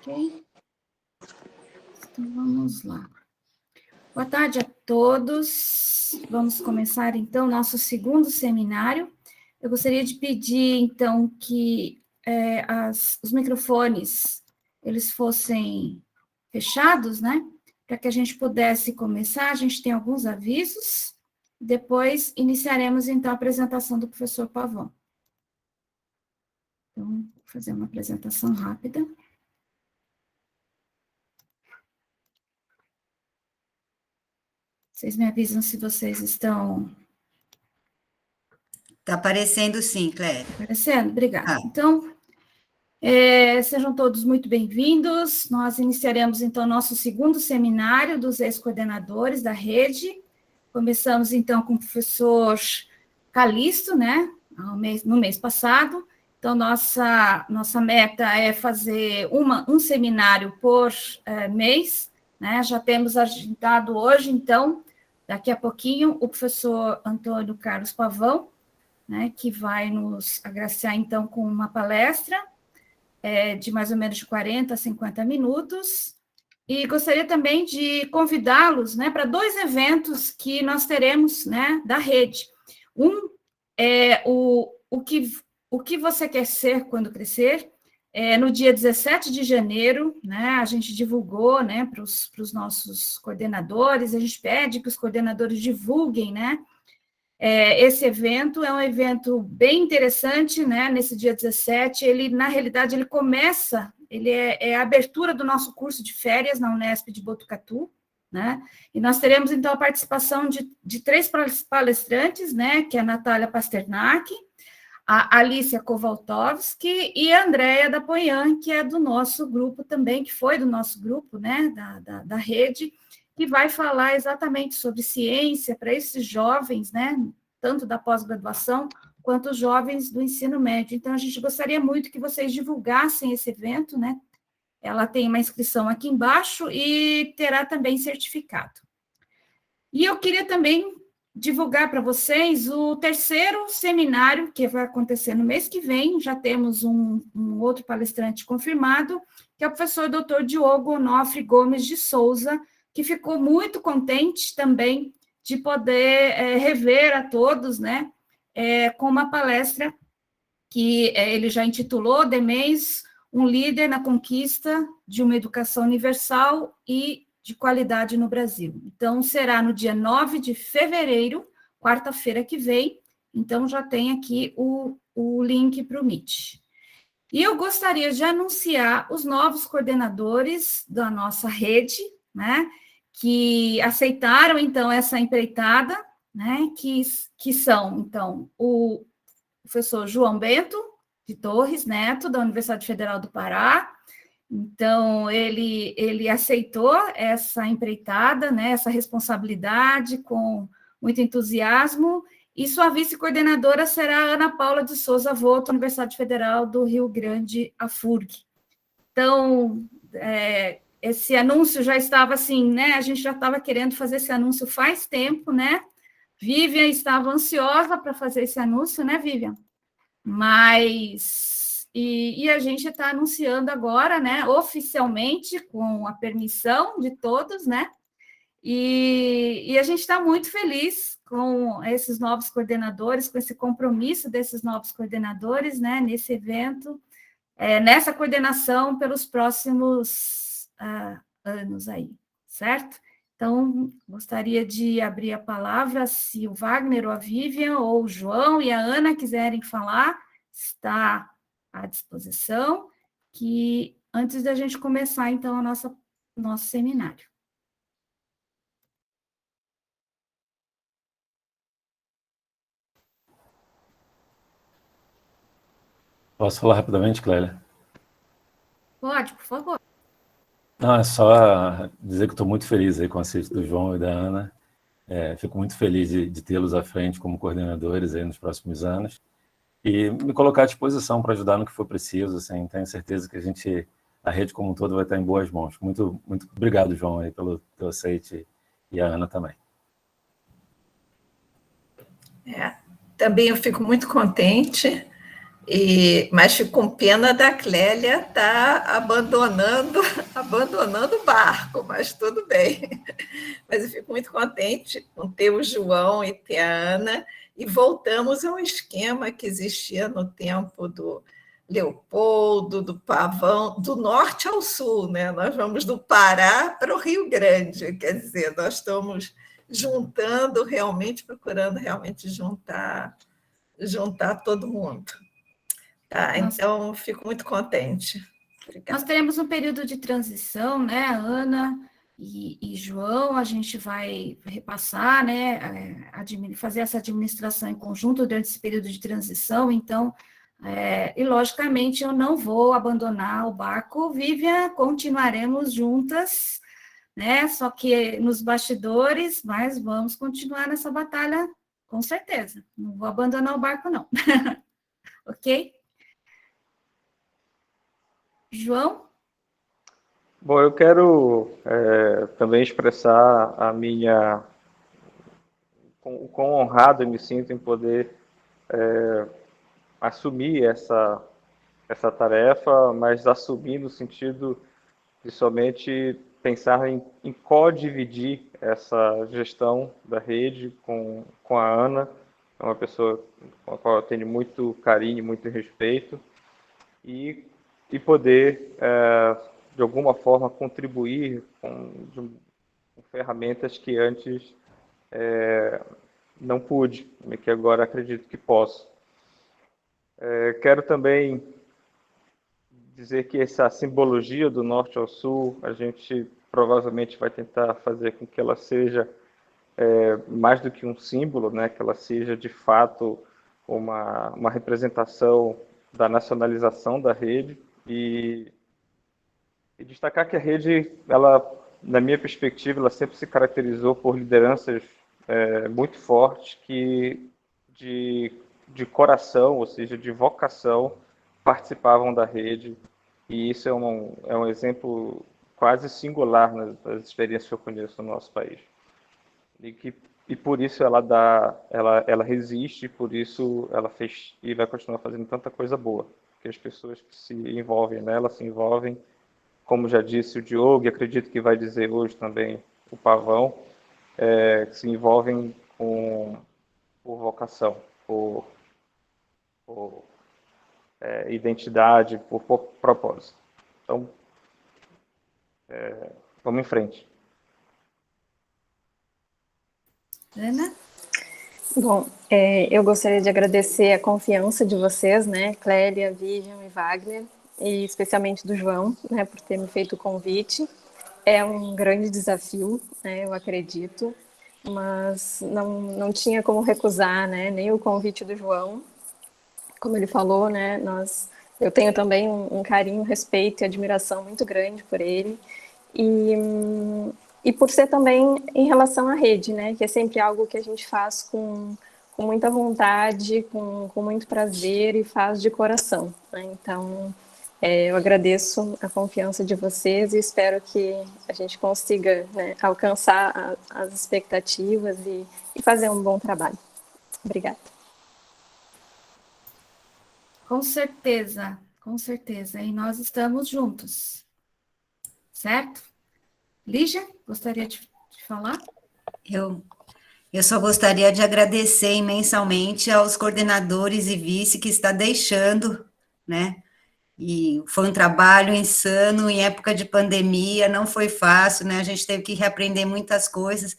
Ok? Então, vamos lá. Boa tarde a todos. Vamos começar, então, nosso segundo seminário. Eu gostaria de pedir, então, que os microfones eles fossem fechados, né? Para que a gente pudesse começar. A gente tem alguns avisos. Depois, iniciaremos, então, a apresentação do professor Pavão. Então, vou fazer uma apresentação rápida. Vocês me avisam se vocês estão... Está aparecendo sim, Clélia. Aparecendo? Obrigada. Então, sejam todos muito bem-vindos. Nós iniciaremos, então, nosso segundo seminário dos ex-coordenadores da rede. Começamos, então, com o professor Calixto, né, no mês passado. Então, nossa meta é fazer um seminário por mês, né? Já temos agendado hoje, então, daqui a pouquinho, o professor Antônio Carlos Pavão, né, que vai nos agraciar, então, com uma palestra de mais ou menos de 40 a 50 minutos, e gostaria também de convidá-los, né, para dois eventos que nós teremos, né, da rede. Um é o que você quer ser quando crescer, no dia 17 de janeiro, né, a gente divulgou, né, para os nossos coordenadores, a gente pede que os coordenadores divulguem, né, esse evento é um evento bem interessante, né? Nesse dia 17, na realidade, ele é a abertura do nosso curso de férias na Unesp de Botucatu, né? E nós teremos, então, a participação de três palestrantes, né? Que é a Natália Pasternak, a Alicia Kowaltowski e a Andréia Dapoian, que é do nosso grupo também, que foi do nosso grupo, né? Da rede, que vai falar exatamente sobre ciência para esses jovens, né, tanto da pós-graduação quanto os jovens do ensino médio. Então, a gente gostaria muito que vocês divulgassem esse evento, né? Ela tem uma inscrição aqui embaixo e terá também certificado. E eu queria também divulgar para vocês o terceiro seminário, que vai acontecer no mês que vem. Já temos um outro palestrante confirmado, que é o professor Dr. Diogo Onofre Gomes de Souza, que ficou muito contente também de poder rever a todos, né, com uma palestra que ele já intitulou DEMEIS, um líder na conquista de uma educação universal e de qualidade no Brasil. Então, será no dia 9 de fevereiro, quarta-feira que vem, então já tem aqui o link para o Meet. E eu gostaria de anunciar os novos coordenadores da nossa rede, né, que aceitaram, então, essa empreitada, né, que são, então, o professor João Bento de Torres Neto, da Universidade Federal do Pará. Então, ele aceitou essa empreitada, né, essa responsabilidade com muito entusiasmo, e sua vice-coordenadora será a Ana Paula de Souza Voto, Universidade Federal do Rio Grande, a FURG. Então, esse anúncio já estava assim, né? A gente já estava querendo fazer esse anúncio faz tempo, né? Vivian estava ansiosa para fazer esse anúncio, né, Vivian? Mas, e a gente está anunciando agora, né, oficialmente, com a permissão de todos, né? E a gente está muito feliz com esses novos coordenadores, com esse compromisso desses novos coordenadores, né, nesse evento, nessa coordenação pelos próximos anos aí, certo? Então, gostaria de abrir a palavra, se o Wagner ou a Vivian, ou o João e a Ana quiserem falar, está à disposição, que antes da gente começar, então, nosso seminário. Posso falar rapidamente, Clélia? Pode, por favor. Não, é só dizer que estou muito feliz aí com o aceite do João e da Ana. Fico muito feliz de tê-los à frente como coordenadores aí nos próximos anos e me colocar à disposição para ajudar no que for preciso. Assim, tenho certeza que a rede como um todo vai estar em boas mãos. Muito, muito obrigado, João, aí, pelo teu aceite, e a Ana também. Também eu fico muito contente Mas fico com pena da Clélia estar abandonando o barco, mas tudo bem. Mas eu fico muito contente com ter o João e ter a Ana, e voltamos ao esquema que existia no tempo do Leopoldo, do Pavão, do norte ao sul, né? Nós vamos do Pará para o Rio Grande, quer dizer, nós estamos juntando realmente, procurando realmente juntar todo mundo. Tá, então, fico muito contente. Obrigada. Nós teremos um período de transição, né, Ana e João, a gente vai repassar, né, fazer essa administração em conjunto durante esse período de transição, então, e logicamente eu não vou abandonar o barco, Vivian, continuaremos juntas, né, só que nos bastidores, mas vamos continuar nessa batalha, com certeza, não vou abandonar o barco, não. Ok? João? Bom, eu quero também expressar a minha... o quão honrado eu me sinto em poder assumir essa tarefa, mas assumir no sentido de somente pensar em co-dividir essa gestão da rede com a Ana, é uma pessoa com a qual eu tenho muito carinho, muito respeito, e poder, de alguma forma, contribuir com ferramentas que antes não pude, e que agora acredito que posso. Quero também dizer que essa simbologia do norte ao sul, a gente provavelmente vai tentar fazer com que ela seja mais do que um símbolo, né? Que ela seja, de fato, uma representação da nacionalização da rede, e destacar que a rede, ela, na minha perspectiva, ela sempre se caracterizou por lideranças muito fortes que, de coração, ou seja, de vocação, participavam da rede, e isso é um exemplo quase singular nas experiências que eu conheço no nosso país. E por isso ela resiste, por isso ela fez e vai continuar fazendo tanta coisa boa, porque as pessoas que se envolvem nela se envolvem, como já disse o Diogo, e acredito que vai dizer hoje também o Pavão, que se envolvem por vocação, por identidade, por propósito. Então, vamos em frente. Ana? Bom, eu gostaria de agradecer a confiança de vocês, né, Clélia, Vivian e Wagner, e especialmente do João, né, por ter me feito o convite. É um grande desafio, né, eu acredito, mas não tinha como recusar, né, nem o convite do João. Como ele falou, né, eu tenho também um carinho, respeito e admiração muito grande por ele, e por ser também em relação à rede, né, que é sempre algo que a gente faz com muita vontade, com muito prazer e faz de coração, né? Então, eu agradeço a confiança de vocês e espero que a gente consiga, né, alcançar as expectativas e fazer um bom trabalho. Obrigada. Com certeza, e nós estamos juntos, certo? Lígia, gostaria de falar? Eu só gostaria de agradecer imensamente aos coordenadores e vice que está deixando, né? E foi um trabalho insano em época de pandemia, não foi fácil, né? A gente teve que reaprender muitas coisas,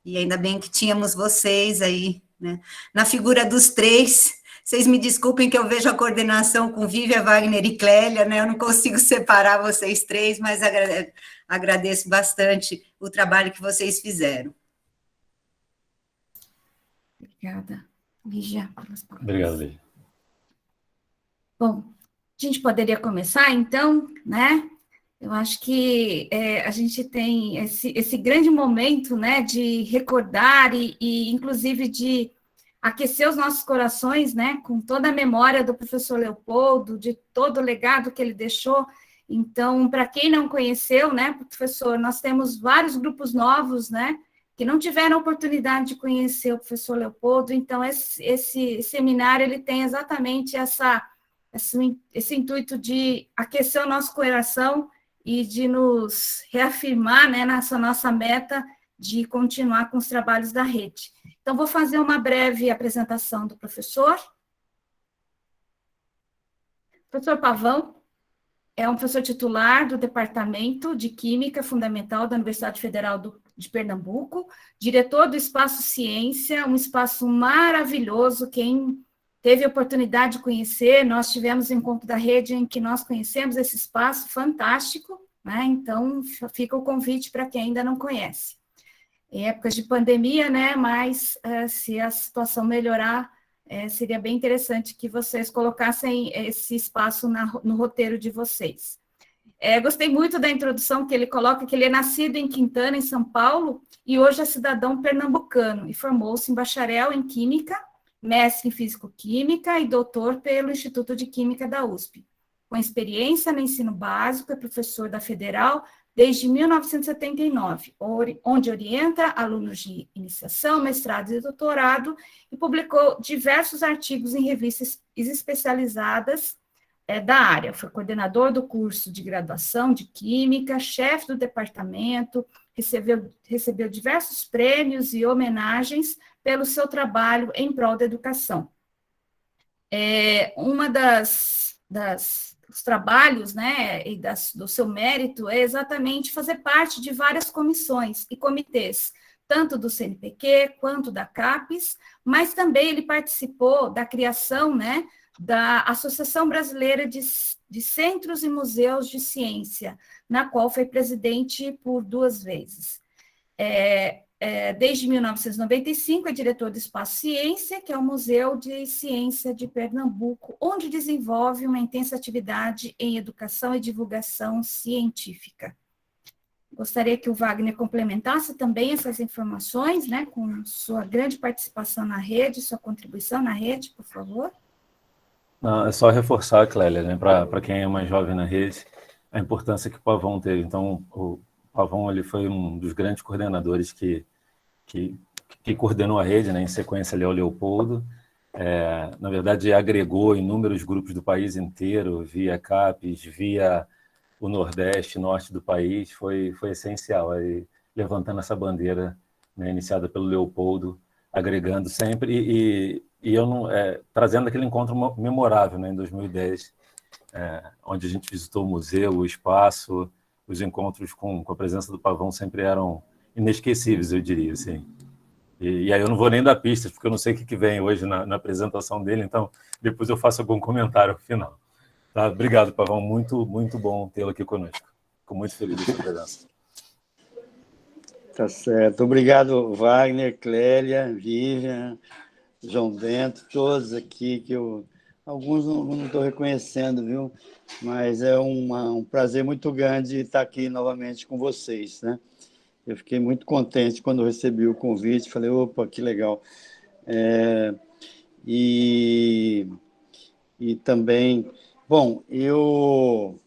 e ainda bem que tínhamos vocês aí, né? Na figura dos três, vocês me desculpem que eu vejo a coordenação com Vivian, Wagner e Clélia, né? Eu não consigo separar vocês três, mas agradeço bastante o trabalho que vocês fizeram. Obrigada. Lígia. Obrigado, Lígia. Bom, a gente poderia começar, então, né? Eu acho que a gente tem esse grande momento, né, de recordar e inclusive, de aquecer os nossos corações, né, com toda a memória do professor Leopoldo, de todo o legado que ele deixou. Então, para quem não conheceu, né, professor, nós temos vários grupos novos, né, que não tiveram a oportunidade de conhecer o professor Leopoldo. Então, esse seminário, ele tem exatamente essa esse intuito de aquecer o nosso coração e de nos reafirmar, né, nessa nossa meta de continuar com os trabalhos da rede. Então, vou fazer uma breve apresentação do professor. O professor Pavão é um professor titular do Departamento de Química Fundamental da Universidade Federal de Pernambuco, diretor do Espaço Ciência, um espaço maravilhoso. Quem teve a oportunidade de conhecer, nós tivemos um encontro da rede em que nós conhecemos esse espaço fantástico, né? Então, fica o convite para quem ainda não conhece. Em épocas de pandemia, né? Mas se a situação melhorar, seria bem interessante que vocês colocassem esse espaço no roteiro de vocês. Gostei muito da introdução que ele coloca, que ele é nascido em Quintana, em São Paulo, e hoje é cidadão pernambucano, e formou-se em bacharel em Química, mestre em Físico-Química e doutor pelo Instituto de Química da USP. Com experiência no ensino básico, é professor da Federal desde 1979, onde orienta alunos de iniciação, mestrado e doutorado, e publicou diversos artigos em revistas especializadas da área. Foi coordenador do curso de graduação de Química, chefe do departamento, recebeu diversos prêmios e homenagens pelo seu trabalho em prol da educação. Uma dos trabalhos, né, e do seu mérito é exatamente fazer parte de várias comissões e comitês, tanto do CNPq quanto da CAPES, mas também ele participou da criação, né, da Associação Brasileira de Centros e Museus de Ciência, na qual foi presidente por 2 vezes. Desde 1995, é diretor do Espaço Ciência, que é o Museu de Ciência de Pernambuco, onde desenvolve uma intensa atividade em educação e divulgação científica. Gostaria que o Wagner complementasse também essas informações, né, com sua grande participação na rede, sua contribuição na rede, por favor. Não, é só reforçar, Clélia, né, para quem é mais jovem na rede, a importância que o Pavão teve. Então, o Pavão ele foi um dos grandes coordenadores que coordenou a rede, né, em sequência ali ao Leopoldo. Na verdade, agregou inúmeros grupos do país inteiro, via CAPES, via o Nordeste, Norte do país, foi essencial, aí, levantando essa bandeira, né, iniciada pelo Leopoldo, agregando sempre, e eu não, trazendo aquele encontro memorável, né, em 2010, onde a gente visitou o museu, o espaço, os encontros com a presença do Pavão sempre eram inesquecíveis, eu diria, assim. E aí eu não vou nem dar pistas, porque eu não sei o que vem hoje na apresentação dele, então depois eu faço algum comentário final. Tá? Obrigado, Pavão, muito, muito bom tê-lo aqui conosco. Fico muito feliz com a sua presença. Tá certo. Obrigado, Wagner, Clélia, Vivian, João Bento, todos aqui, que alguns não estou reconhecendo, viu? Mas é um prazer muito grande estar aqui novamente com vocês, né? Eu fiquei muito contente quando recebi o convite, falei, opa, que legal. E também, bom, eu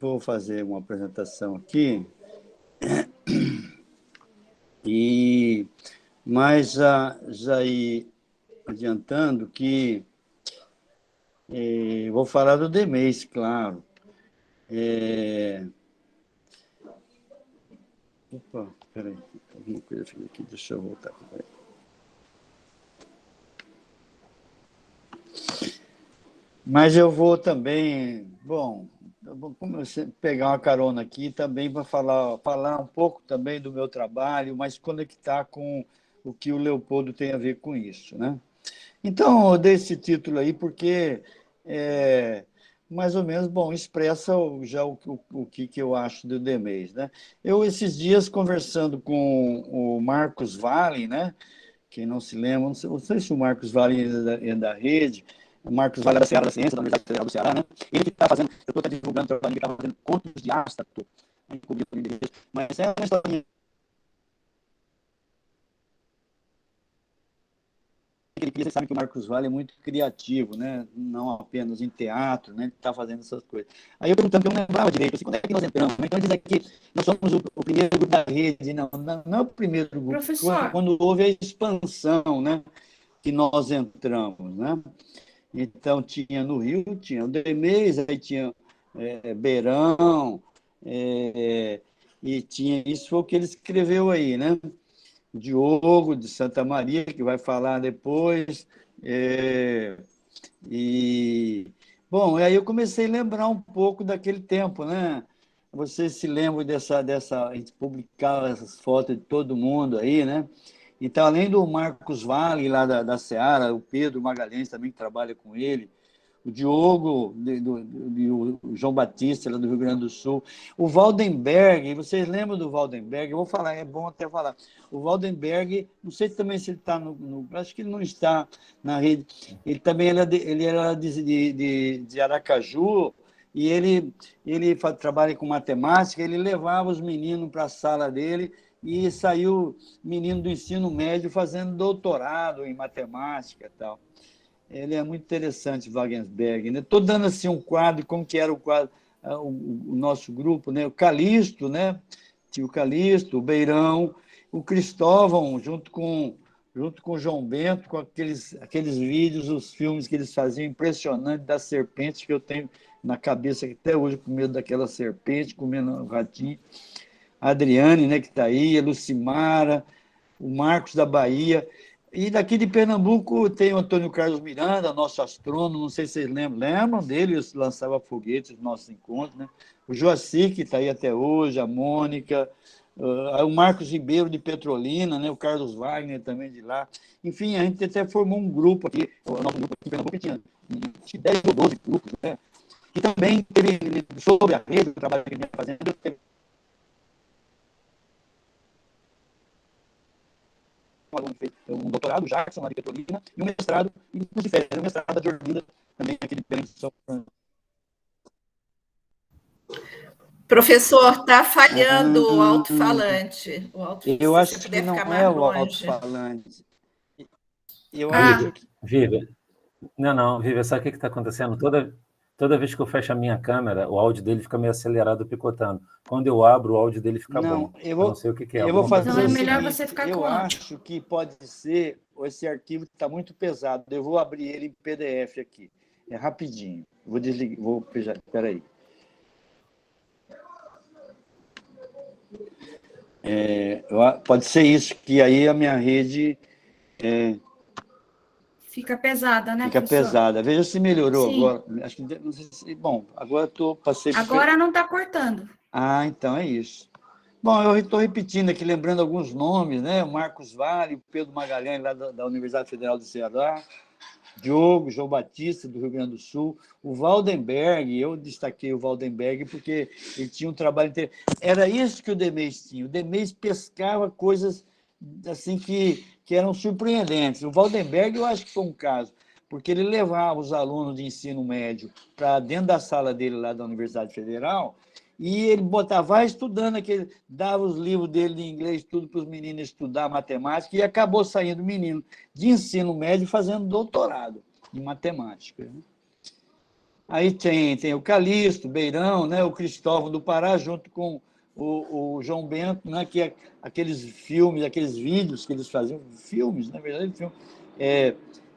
vou fazer uma apresentação aqui, mas já ir adiantando que vou falar do DMEIS, claro. Opa, peraí, alguma coisa aqui, deixa eu voltar. Mas eu vou também, bom, eu vou pegar uma carona aqui também para falar um pouco também do meu trabalho, mas conectar com o que o Leopoldo tem a ver com isso, né? Então, eu dei esse título aí porque mais ou menos, bom, expressa já o que eu acho do DMEIS, né? Eu, esses dias, conversando com o Marcos Vale, né? Quem não se lembra, não sei se o Marcos Vale é da rede, o Marcos Vale é da Seara da Ciência, da Universidade Federal do Ceará, né? Ele que está fazendo, eu estou divulgando o trabalho, ele está fazendo contos de Ástato, mas é uma história você sabe que o Marcos Vale é muito criativo, né? Não apenas em teatro, né? Ele está fazendo essas coisas. Aí eu perguntando, porque eu não lembrava direito, assim, quando é que nós entramos? Então ele diz aqui, nós somos o primeiro grupo da rede, não é o primeiro grupo, Professor. Quando houve a expansão, né? Que nós entramos, né? Então, tinha no Rio, tinha o Demês, aí tinha Beirão, e tinha, isso foi o que ele escreveu aí, né? Diogo de Santa Maria, que vai falar depois. E, bom, aí eu comecei a lembrar um pouco daquele tempo, né? Vocês se lembram a gente publicava essas fotos de todo mundo aí, né? Então, além do Marcos Vale, lá da Seara, o Pedro Magalhães também que trabalha com ele, o Diogo, o João Batista, lá do Rio Grande do Sul, o Waldenberg, vocês lembram do Waldenberg? Eu vou falar, é bom até falar. O Waldenberg, não sei também se ele está acho que ele não está na rede. Ele também ele era de Aracaju, e ele trabalha com matemática, ele levava os meninos para a sala dele e saiu menino do ensino médio fazendo doutorado em matemática e tal. Ele é muito interessante, Wagensberg. Estou dando assim um quadro, como que era o quadro, o nosso grupo, né? O Calixto, né? Tinha o Calixto, o Beirão, o Cristóvão, junto com o João Bento, com aqueles vídeos, os filmes que eles faziam impressionantes das serpentes, que eu tenho na cabeça até hoje, com medo daquela serpente, comendo o ratinho. A Adriane, né, que está aí, a Lucimara, o Marcos da Bahia. E daqui de Pernambuco tem o Antônio Carlos Miranda, nosso astrônomo, não sei se vocês lembram dele, lançava foguetes nos nossos encontros, né? O Joaci, que está aí até hoje, a Mônica, o Marcos Ribeiro de Petrolina, né? O Carlos Wagner também de lá. Enfim, a gente até formou um grupo aqui, o nosso grupo aqui em Pernambuco tinha 10 ou 12 grupos, né? E também teve, sobre a rede, o trabalho que ele vinha fazendo, teve um aluno fez um doutorado, Jackson, lá de Petrolina, e um mestrado em curso de férias, um mestrado de Orlinda, também aqui de São Paulo. Professor, está falhando o alto-falante. Eu acho que não é o alto-falante. Eu acho que... Viva. Não, Viva, sabe o que está acontecendo? Toda vez que eu fecho a minha câmera, o áudio dele fica meio acelerado, picotando. Quando eu abro, o áudio dele fica bom. Eu não sei o que é. Eu vou fazer então é melhor você ficar com o áudio. Eu acho que pode ser, esse arquivo está muito pesado. Eu vou abrir ele em PDF aqui. É rapidinho. Vou desligar. Espera aí. Pode ser isso, que aí a minha rede... Fica pesada, né, Fica professor? pesada. Veja se melhorou. Sim. Agora. Acho que não sei se, bom, agora passei. Agora não está cortando. Ah, então é isso. Bom, eu estou repetindo aqui, lembrando alguns nomes, né? O Marcos Vale, o Pedro Magalhães, lá da Universidade Federal do Ceará, Diogo, João Batista, do Rio Grande do Sul, o Waldenberg, eu destaquei o Waldenberg porque ele tinha um trabalho inteiro. Era isso que o Demês tinha. O Demês pescava coisas assim que eram surpreendentes. O Waldenberg, eu acho que foi um caso, porque ele levava os alunos de ensino médio para dentro da sala dele lá da Universidade Federal e ele vai estudando, dava os livros dele de inglês, tudo para os meninos estudar matemática, e acabou saindo menino de ensino médio fazendo doutorado em matemática. Aí tem o Calixto, o Beirão, né, o Cristóvão do Pará, junto com o João Bento, né, que é aqueles filmes, aqueles vídeos que eles faziam, filmes, na verdade, filme,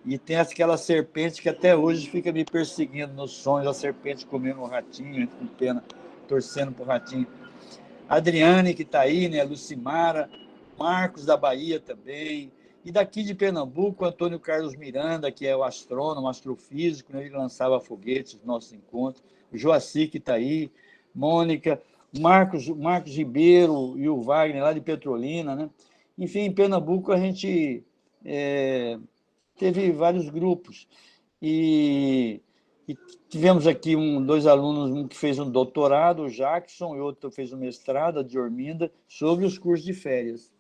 e tem aquela serpente que até hoje fica me perseguindo nos sonhos, a serpente comendo um ratinho, com pena, torcendo para o ratinho. A Adriane, que está aí, né, a Lucimara, Marcos da Bahia também, e daqui de Pernambuco, Antônio Carlos Miranda, que é o astrônomo, astrofísico, né, ele lançava foguetes nos nossos encontros, o Joaci, que está aí, Mônica, Marcos Ribeiro e o Wagner, lá de Petrolina, né? Enfim, em Pernambuco a gente teve vários grupos. E tivemos aqui dois alunos, um que fez um doutorado, o Jackson, e outro fez um mestrado, a Diorminda, sobre os cursos de férias.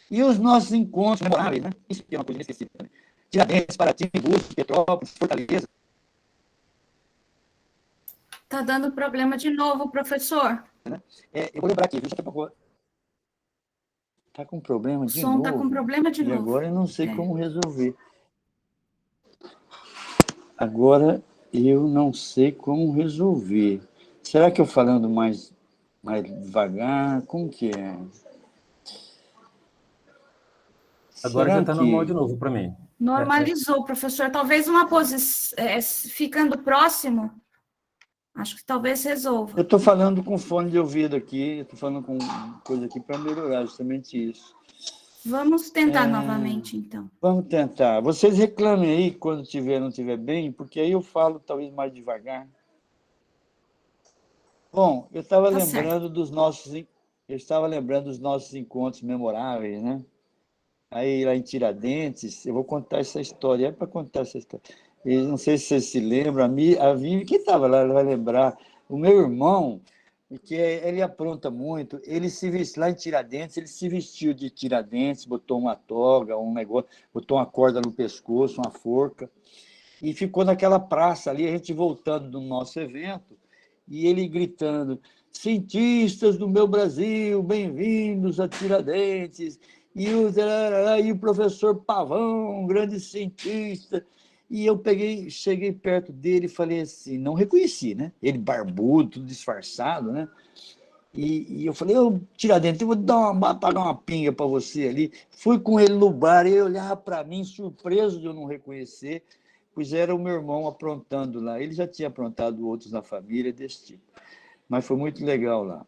E os nossos encontros memoráveis, né? Isso aqui é uma coisa inesquecível. Né? Tiradentes, Paraty, Búzios, Petrópolis, Fortaleza. Está dando problema de novo, professor. Eu vou lembrar aqui, viu? Está com problema de novo? O som está com problema de novo. E agora eu não sei como resolver. Agora eu não sei como resolver. Será que eu falando mais devagar? Como que é? Agora já está normal de novo para mim. Normalizou, professor. Talvez uma posição, ficando próximo, acho que talvez resolva. Eu estou falando com fone de ouvido aqui, estou falando com coisa aqui para melhorar justamente isso. Vamos tentar novamente, então. Vamos tentar. Vocês reclamem aí quando não estiver bem, porque aí eu falo talvez mais devagar. Bom, eu estava lembrando dos nossos encontros memoráveis, né? Aí lá em Tiradentes, eu vou contar essa história, é para contar essa história. E não sei se vocês se lembram, a Vivi, que estava lá, ela vai lembrar. O meu irmão, que ele apronta muito, ele se vestiu lá em Tiradentes, ele se vestiu de Tiradentes, botou uma toga, um negócio, botou uma corda no pescoço, uma forca, e ficou naquela praça ali, a gente voltando do nosso evento, e ele gritando: cientistas do meu Brasil, bem-vindos a Tiradentes, e o professor Pavão, um grande cientista. E eu cheguei perto dele e falei assim, não reconheci, né? Ele barbudo, tudo disfarçado, né? E eu falei: Tiradentes, eu vou pagar uma pinga para você ali. Fui com ele no bar, e ele olhava para mim, surpreso de eu não reconhecer, pois era o meu irmão aprontando lá. Ele já tinha aprontado outros na família desse tipo, mas foi muito legal lá.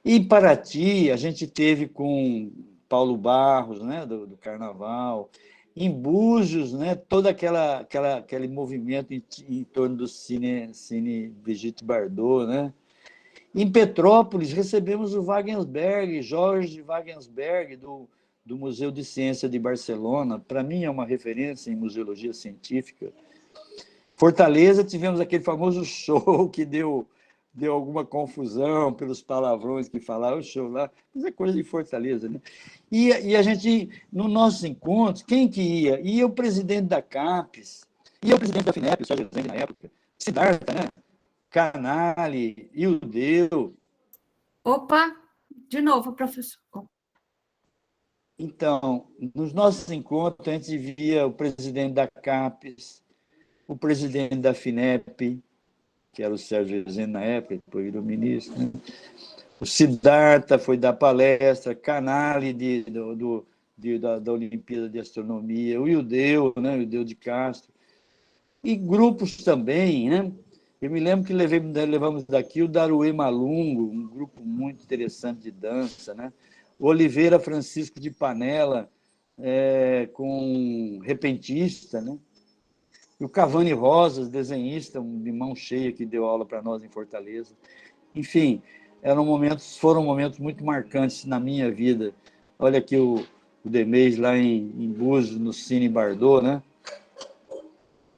E em Paraty, a gente teve com Paulo Barros, né, do Carnaval. Em Búzios, né, todo aquele movimento em torno do Cine Brigitte Bardot, né? Em Petrópolis, recebemos o Wagensberg, Jorge Wagensberg, do Museu de Ciência de Barcelona. Para mim, é uma referência em museologia científica. Fortaleza, tivemos aquele famoso show que deu alguma confusão pelos palavrões que falaram, o show lá, mas é coisa de Fortaleza, né? E a gente, no nossos encontros, quem que ia? Ia o presidente da CAPES, ia o presidente da FINEP, o Sérgio Rezende na época, Siddhartha, né? Canali, Ildeu. Opa, de novo, professor. Então, nos nossos encontros, a gente via o presidente da CAPES, o presidente da FINEP, que era o Sérgio Rezende na época, depois virou ministro, né? O Siddhartha foi dar palestra, Canali da Olimpíada de Astronomia, o Ildeu, né? O Ildeu de Castro, e grupos também, né? Eu me lembro que levamos daqui o Daruê Malungo, um grupo muito interessante de dança, né? O Oliveira Francisco de Panela, com repentista, né? E o Cavani Rosas, desenhista, de mão cheia, que deu aula para nós em Fortaleza. Enfim, foram momentos muito marcantes na minha vida. Olha aqui o Demês lá em Búzios, no Cine Bardot, né?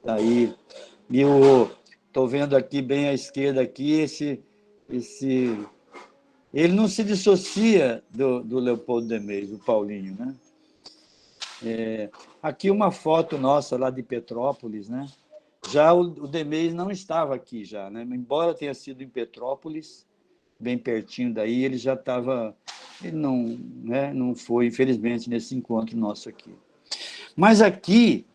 Tá aí. E estou vendo aqui bem à esquerda aqui ele não se dissocia do Leopoldo Demês, do Paulinho, né? Aqui uma foto nossa lá de Petrópolis, né? Já o Demês não estava aqui já, né? Embora tenha sido em Petrópolis, bem pertinho daí, ele já estava... Ele não, né? Não foi, infelizmente, nesse encontro nosso aqui. Mas aqui,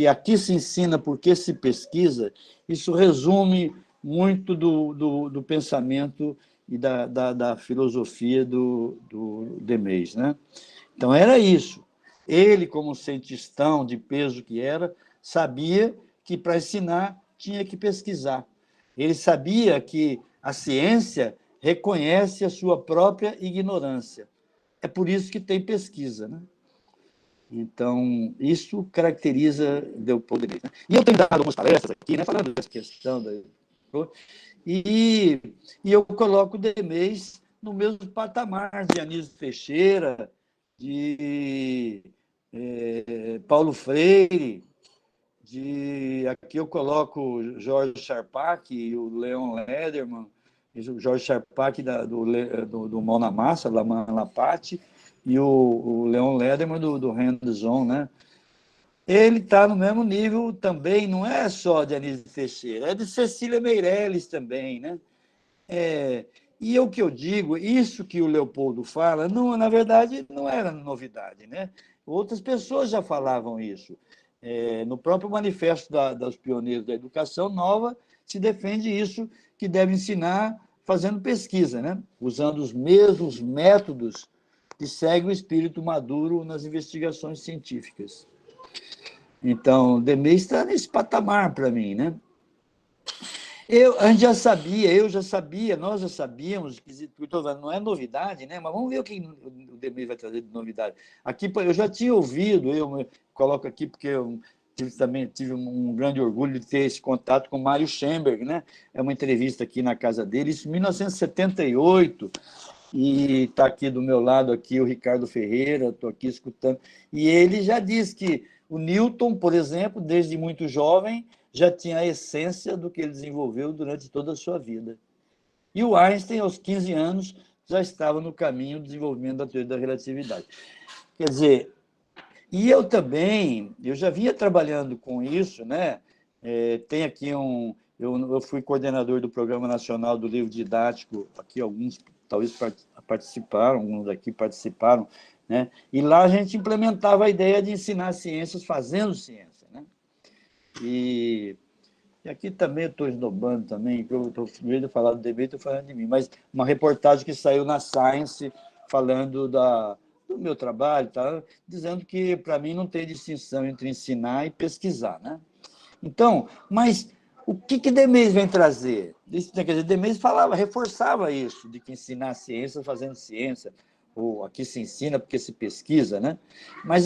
aqui se ensina porque se pesquisa, isso resume muito do pensamento e da filosofia do Demês, né? Então, era isso. Ele, como cientistão de peso que era, sabia que, para ensinar, tinha que pesquisar. Ele sabia que a ciência reconhece a sua própria ignorância. É por isso que tem pesquisa, né? Então, isso caracteriza Leopoldo Demês, né? E eu tenho dado algumas palestras aqui, né, falando dessa questão e eu coloco o Demês no mesmo patamar de Anísio Teixeira, de Paulo Freire, aqui eu coloco Jorge Charpak e o Leon Lederman, o Jorge Charpak do Mão na Massa, La Malaparte, e o Leon Lederman do Hands-On, né? Ele está no mesmo nível também, não é só de Anísio Teixeira, é de Cecília Meirelles também, né? E o que eu digo, isso que o Leopoldo fala, não, na verdade, não era novidade, né? Outras pessoas já falavam isso. No próprio manifesto dos pioneiros da educação nova, se defende isso, que deve ensinar fazendo pesquisa, né? Usando os mesmos métodos e segue o espírito maduro nas investigações científicas. Então, Demey está nesse patamar para mim, né? A gente já sabia, nós já sabíamos, não é novidade, né? Mas vamos ver o que o Demey vai trazer de novidade. Aqui, eu já tinha ouvido, eu coloco aqui porque eu também tive um grande orgulho de ter esse contato com Mário Schemberg, né? É uma entrevista aqui na casa dele, isso em 1978, e está aqui do meu lado aqui o Ricardo Ferreira, estou aqui escutando, e ele já diz que o Newton, por exemplo, desde muito jovem, já tinha a essência do que ele desenvolveu durante toda a sua vida. E o Einstein, aos 15 anos, já estava no caminho do desenvolvimento da teoria da relatividade. Quer dizer, e eu também, eu já vinha trabalhando com isso, né? Tem aqui eu fui coordenador do Programa Nacional do Livro Didático, aqui alguns talvez participaram, alguns aqui participaram, né? E lá a gente implementava a ideia de ensinar ciências fazendo ciência, né? E aqui também eu estou esnobando também, que eu estou vendo falar do Demey, estou falando de mim, mas uma reportagem que saiu na Science falando do meu trabalho, tá? Dizendo que, para mim, não tem distinção entre ensinar e pesquisar, né? Então, mas o que Demey vem trazer? Quer dizer, Demey reforçava isso, de que ensinar ciência fazendo ciência, ou aqui se ensina porque se pesquisa, né? Mas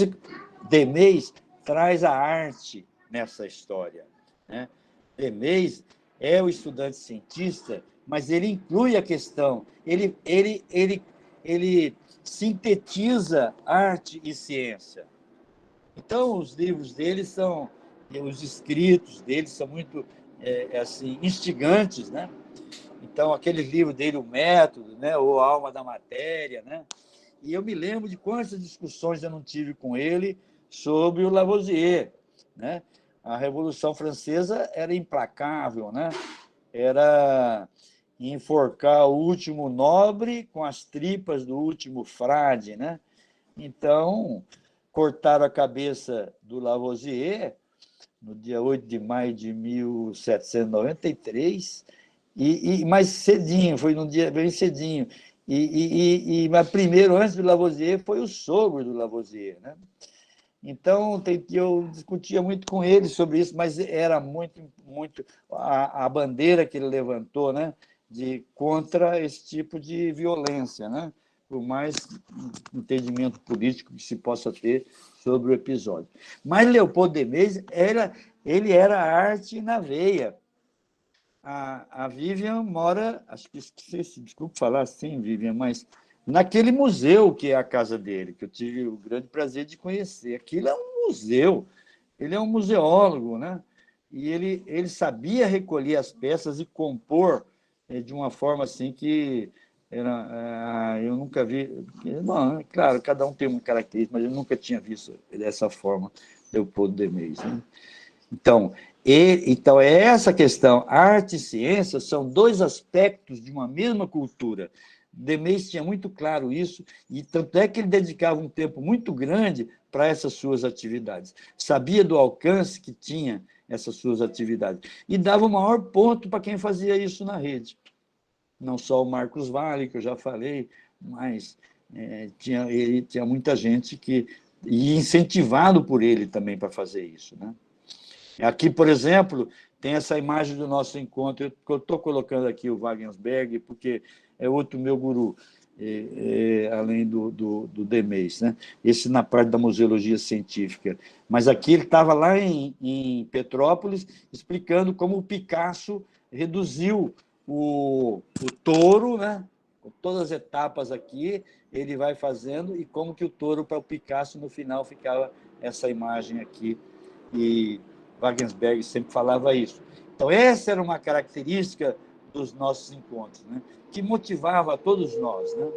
Demey traz a arte nessa história, né? Demey é o estudante cientista, mas ele inclui a questão, ele sintetiza arte e ciência. Então, os livros dele são, os escritos dele são muito assim, instigantes, né? Então, aquele livro dele, O Método, né? Ou A Alma da Matéria, né? E eu me lembro de quantas discussões eu não tive com ele sobre o Lavoisier, né? A Revolução Francesa era implacável, né? Era enforcar o último nobre com as tripas do último frade, né? Então, cortaram a cabeça do Lavoisier no dia 8 de maio de 1793, mas cedinho, foi num dia bem cedinho. Mas primeiro, antes do Lavoisier, foi o sogro do Lavoisier, né? Então, eu discutia muito com ele sobre isso, mas era muito a bandeira que ele levantou, né, contra esse tipo de violência, né, por mais entendimento político que se possa ter sobre o episódio. Mas Leopoldo de Maisy, ele era arte na veia. A Vivian mora, acho que esqueci, desculpe falar assim, Vivian, mas naquele museu que é a casa dele, que eu tive o grande prazer de conhecer. Aquilo é um museu, ele é um museólogo, né? E ele sabia recolher as peças e compor de uma forma assim que eu nunca vi. Bom, claro, cada um tem uma característica, mas eu nunca tinha visto dessa forma Leopoldo de Maisy, né? Então, essa questão, arte e ciência são dois aspectos de uma mesma cultura. Demey tinha muito claro isso, e tanto é que ele dedicava um tempo muito grande para essas suas atividades. Sabia do alcance que tinha essas suas atividades. E dava o maior ponto para quem fazia isso na rede. Não só o Marcos Valle, que eu já falei, mas ele tinha muita gente e incentivado por ele também para fazer isso, né? Aqui, por exemplo, tem essa imagem do nosso encontro. Eu estou colocando aqui o Wagensberg, porque é outro meu guru, além do Demey, né? Esse na parte da museologia científica. Mas aqui ele estava lá em Petrópolis, explicando como o Picasso reduziu o touro, né? Com todas as etapas aqui, ele vai fazendo, e como que o touro, para o Picasso, no final, ficava essa imagem aqui. E Wagensberg sempre falava isso. Então, essa era uma característica dos nossos encontros, né? Que motivava a todos nós, né?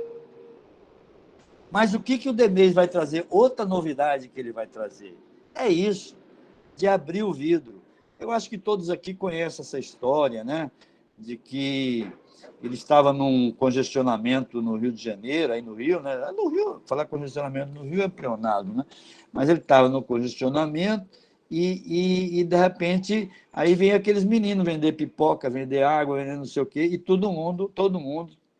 Mas o que o Demey vai trazer? Outra novidade que ele vai trazer é isso, de abrir o vidro. Eu acho que todos aqui conhecem essa história, né? De que ele estava num congestionamento no Rio de Janeiro, aí no Rio, né? No Rio, falar congestionamento no Rio é pleonado, né? Mas ele estava no congestionamento, e de repente, aí vem aqueles meninos vender pipoca, vender água, vender não sei o quê, e todo mundo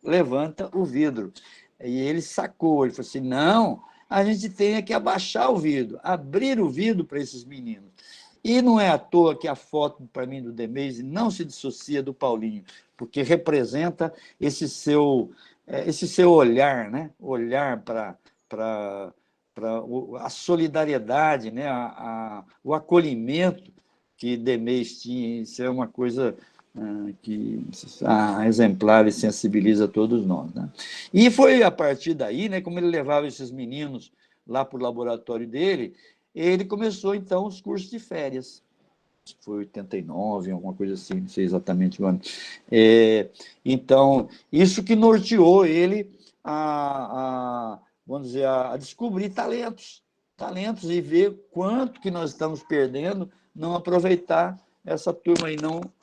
levanta o vidro. E ele sacou, ele falou assim, não, a gente tem que abaixar o vidro, abrir o vidro para esses meninos. E não é à toa que a foto, para mim, do Demeise não se dissocia do Paulinho, porque representa esse seu olhar, né? Olhar para a solidariedade, né? O acolhimento que Demeise tinha. Isso é uma coisa que exemplar e sensibiliza todos nós, né? E foi a partir daí, né? Como ele levava esses meninos lá para o laboratório dele, ele começou, então, os cursos de férias. Foi 89, alguma coisa assim, não sei exatamente o ano. Então, isso que norteou ele vamos dizer, a descobrir talentos e ver quanto que nós estamos perdendo, não aproveitar essa turma e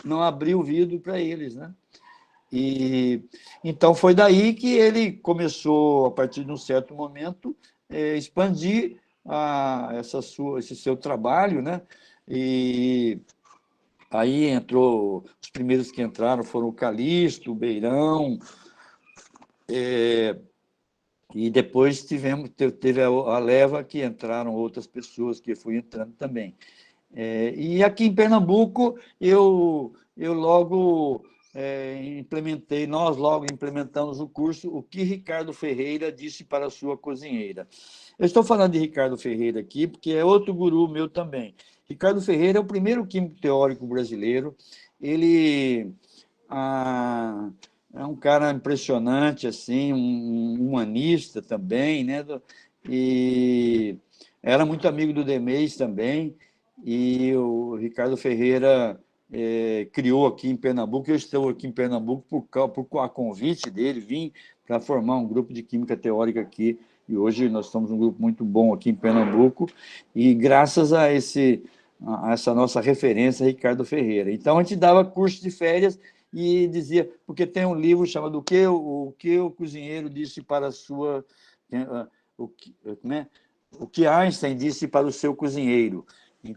não abrir o vidro para eles, né? E então foi daí que ele começou, a partir de um certo momento, expandir esse seu trabalho, né? E aí entrou, os primeiros que entraram foram o Calixto, o Beirão, e depois teve a leva que entraram outras pessoas que fui entrando também. E aqui em Pernambuco, eu logo nós logo implementamos o curso O que Ricardo Ferreira disse para a sua cozinheira. Eu estou falando de Ricardo Ferreira aqui, porque é outro guru meu também. Ricardo Ferreira é o primeiro químico teórico brasileiro. Ele é um cara impressionante, assim, um humanista também, né? E era muito amigo do Demeise também. E o Ricardo Ferreira criou aqui em Pernambuco. Eu estou aqui em Pernambuco por a convite dele, vim para formar um grupo de química teórica aqui. E hoje nós estamos um grupo muito bom aqui em Pernambuco, e graças a essa nossa referência, Ricardo Ferreira. Então, a gente dava curso de férias e dizia, porque tem um livro chamado O que o cozinheiro disse para a sua... O que Einstein disse para o seu cozinheiro.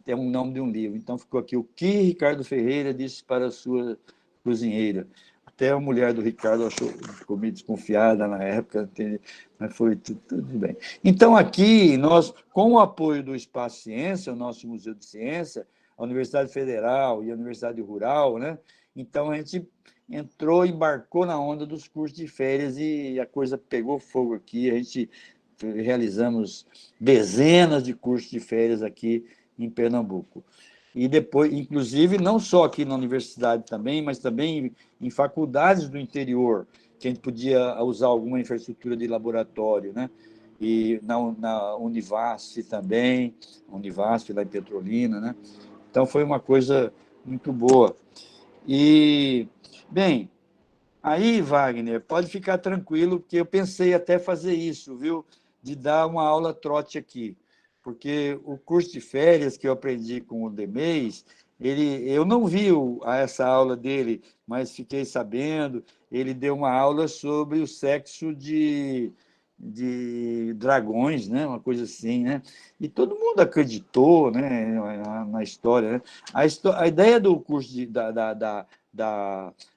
É o nome de um livro. Então, ficou aqui O que Ricardo Ferreira disse para a sua cozinheira. Até a mulher do Ricardo ficou meio desconfiada na época, mas foi tudo bem. Então, aqui, nós, com o apoio do Espaço Ciência, o nosso Museu de Ciência, a Universidade Federal e a Universidade Rural, né? Então, a gente embarcou na onda dos cursos de férias e a coisa pegou fogo aqui. A gente realizamos dezenas de cursos de férias aqui em Pernambuco. E depois, inclusive, não só aqui na universidade também, mas também em faculdades do interior, que a gente podia usar alguma infraestrutura de laboratório, né? E na Univasf também, Univasf lá em Petrolina, né? Então, foi uma coisa muito boa. E, bem, aí, Wagner, pode ficar tranquilo, porque eu pensei até fazer isso, viu? De dar uma aula trote aqui. Porque o curso de férias que eu aprendi com o Demeise, eu não vi essa aula dele, mas fiquei sabendo, ele deu uma aula sobre o sexo de dragões, né? Uma coisa assim, né? E todo mundo acreditou, né? Na história, né? A ideia do curso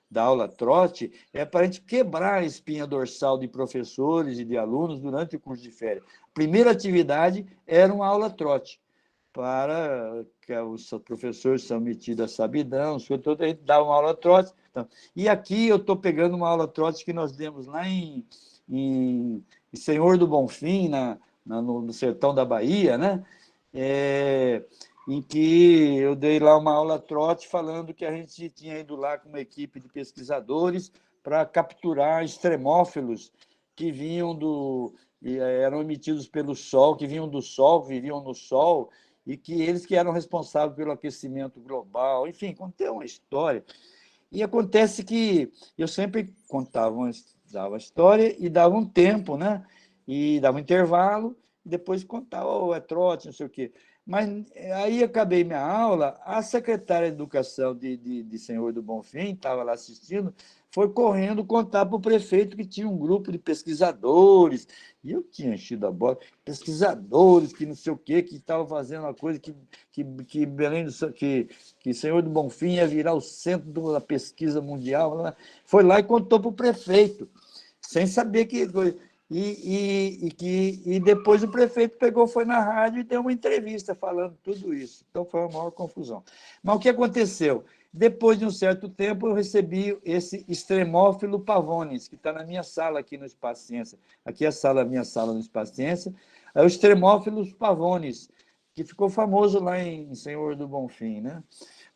da aula trote é para a gente quebrar a espinha dorsal de professores e de alunos durante o curso de férias. A primeira atividade era uma aula trote, para que os professores são metidos a sabidão, a gente dá uma aula trote. Então, e aqui eu estou pegando uma aula trote que nós demos lá em Senhor do Bonfim, no sertão da Bahia, né? Em que eu dei lá uma aula trote falando que a gente tinha ido lá com uma equipe de pesquisadores para capturar extremófilos que eram emitidos pelo Sol, que vinham do Sol, viviam no Sol, e que eles que eram responsáveis pelo aquecimento global. Enfim, contei uma história. E acontece que eu sempre dava a história e dava um tempo, né? E dava um intervalo, e depois contava, é trote, não sei o quê. Mas aí acabei minha aula, a secretária de Educação de Senhor do Bonfim, estava lá assistindo, foi correndo contar para o prefeito que tinha um grupo de pesquisadores, e eu tinha enchido a bola, pesquisadores que não sei o quê, que estavam fazendo uma coisa que Belém que Senhor do Bonfim ia virar o centro da pesquisa mundial. Foi lá e contou para o prefeito, sem saber que... E depois o prefeito pegou, foi na rádio e deu uma entrevista falando tudo isso. Então, foi uma maior confusão. Mas o que aconteceu? Depois de um certo tempo, eu recebi esse Extremófilo pavonis, que está na minha sala aqui no Espaço Ciência. Aqui é a minha sala no Espaço Ciência. É o Extremófilo pavonis, que ficou famoso lá em Senhor do Bonfim, né?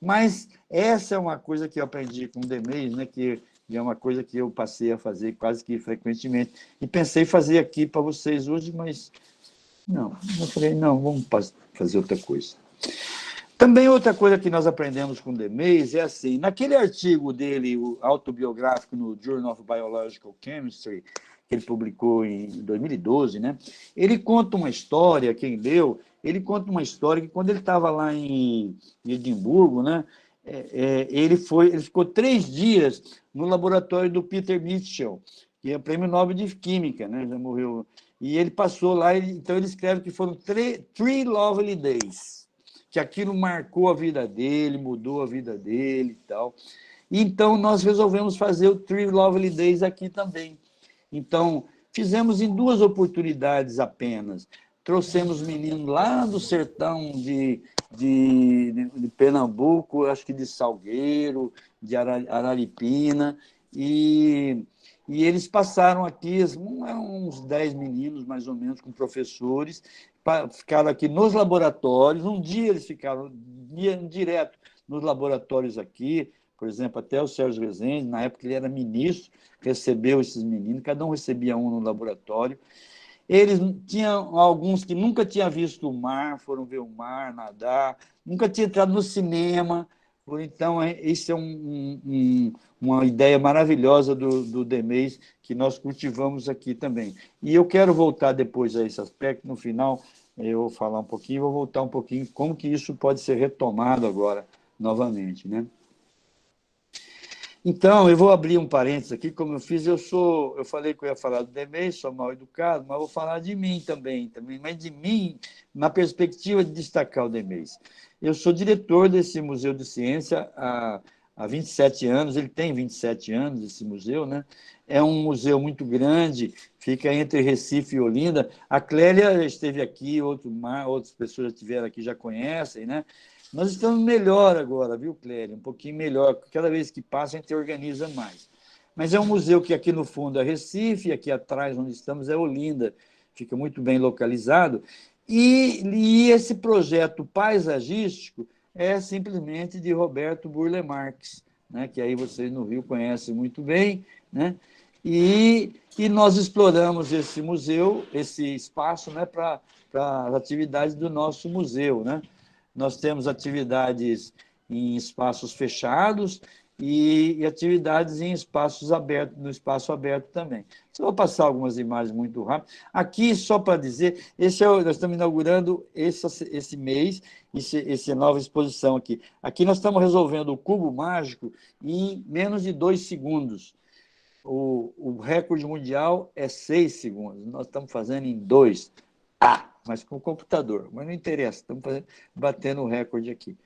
Mas essa é uma coisa que eu aprendi com o Demês, né? Que é uma coisa que eu passei a fazer quase que frequentemente. E pensei em fazer aqui para vocês hoje, mas não. Eu falei, não, vamos fazer outra coisa. Também outra coisa que nós aprendemos com o Demês é assim, naquele artigo dele, o autobiográfico no Journal of Biological Chemistry, que ele publicou em 2012, né? Ele conta uma história, quem leu, ele conta uma história que quando ele estava lá em Edimburgo, né? Ele ficou 3 dias no laboratório do Peter Mitchell, que é prêmio Nobel de Química, né? Já morreu. E ele passou lá, então ele escreve que foram 3 lovely days, que aquilo marcou a vida dele, mudou a vida dele e tal. Então, nós resolvemos fazer o 3 Lovely Days aqui também. Então, fizemos em 2 oportunidades apenas. Trouxemos meninos lá do sertão de Pernambuco, acho que de Salgueiro, de Araripina, e eles passaram aqui, uns 10 meninos, mais ou menos, com professores, ficaram aqui nos laboratórios. Um dia eles ficaram direto nos laboratórios aqui, por exemplo, até o Sérgio Rezende, na época ele era ministro, recebeu esses meninos, cada um recebia um no laboratório. Eles tinham alguns que nunca tinham visto o mar, foram ver o mar, nadar, nunca tinham entrado no cinema. Então, isso é uma ideia maravilhosa do Demês, que nós cultivamos aqui também. E eu quero voltar depois a esse aspecto, no final eu vou falar um pouquinho, vou voltar um pouquinho como que isso pode ser retomado agora, novamente, né? Então, eu vou abrir um parênteses aqui, como eu fiz, eu falei que eu ia falar do Demês, sou mal educado, mas vou falar de mim também, mas de mim na perspectiva de destacar o Demês. Eu sou diretor desse Museu de Ciência há 27 anos, ele tem 27 anos, esse museu, né? É um museu muito grande, fica entre Recife e Olinda. A Clélia esteve aqui, outras pessoas já estiveram aqui, já conhecem, né? Nós estamos melhor agora, viu, Clélia? Um pouquinho melhor. Cada vez que passa, a gente organiza mais. Mas é um museu que aqui no fundo é Recife, aqui atrás, onde estamos, é Olinda. Fica muito bem localizado. E esse projeto paisagístico é simplesmente de Roberto Burle Marx, né? Que aí vocês no Rio conhecem muito bem, né? E nós exploramos esse museu, esse espaço, né, para as atividades do nosso museu, né? Nós temos atividades em espaços fechados e atividades em espaços abertos, no espaço aberto também. Só vou passar algumas imagens muito rápido. Aqui, só para dizer, nós estamos inaugurando esse mês, essa nova exposição aqui. Aqui nós estamos resolvendo o cubo mágico em menos de 2 segundos. O recorde mundial é 6 segundos. Nós estamos fazendo em 2. Mas com o computador. Mas não interessa, estamos batendo o recorde aqui.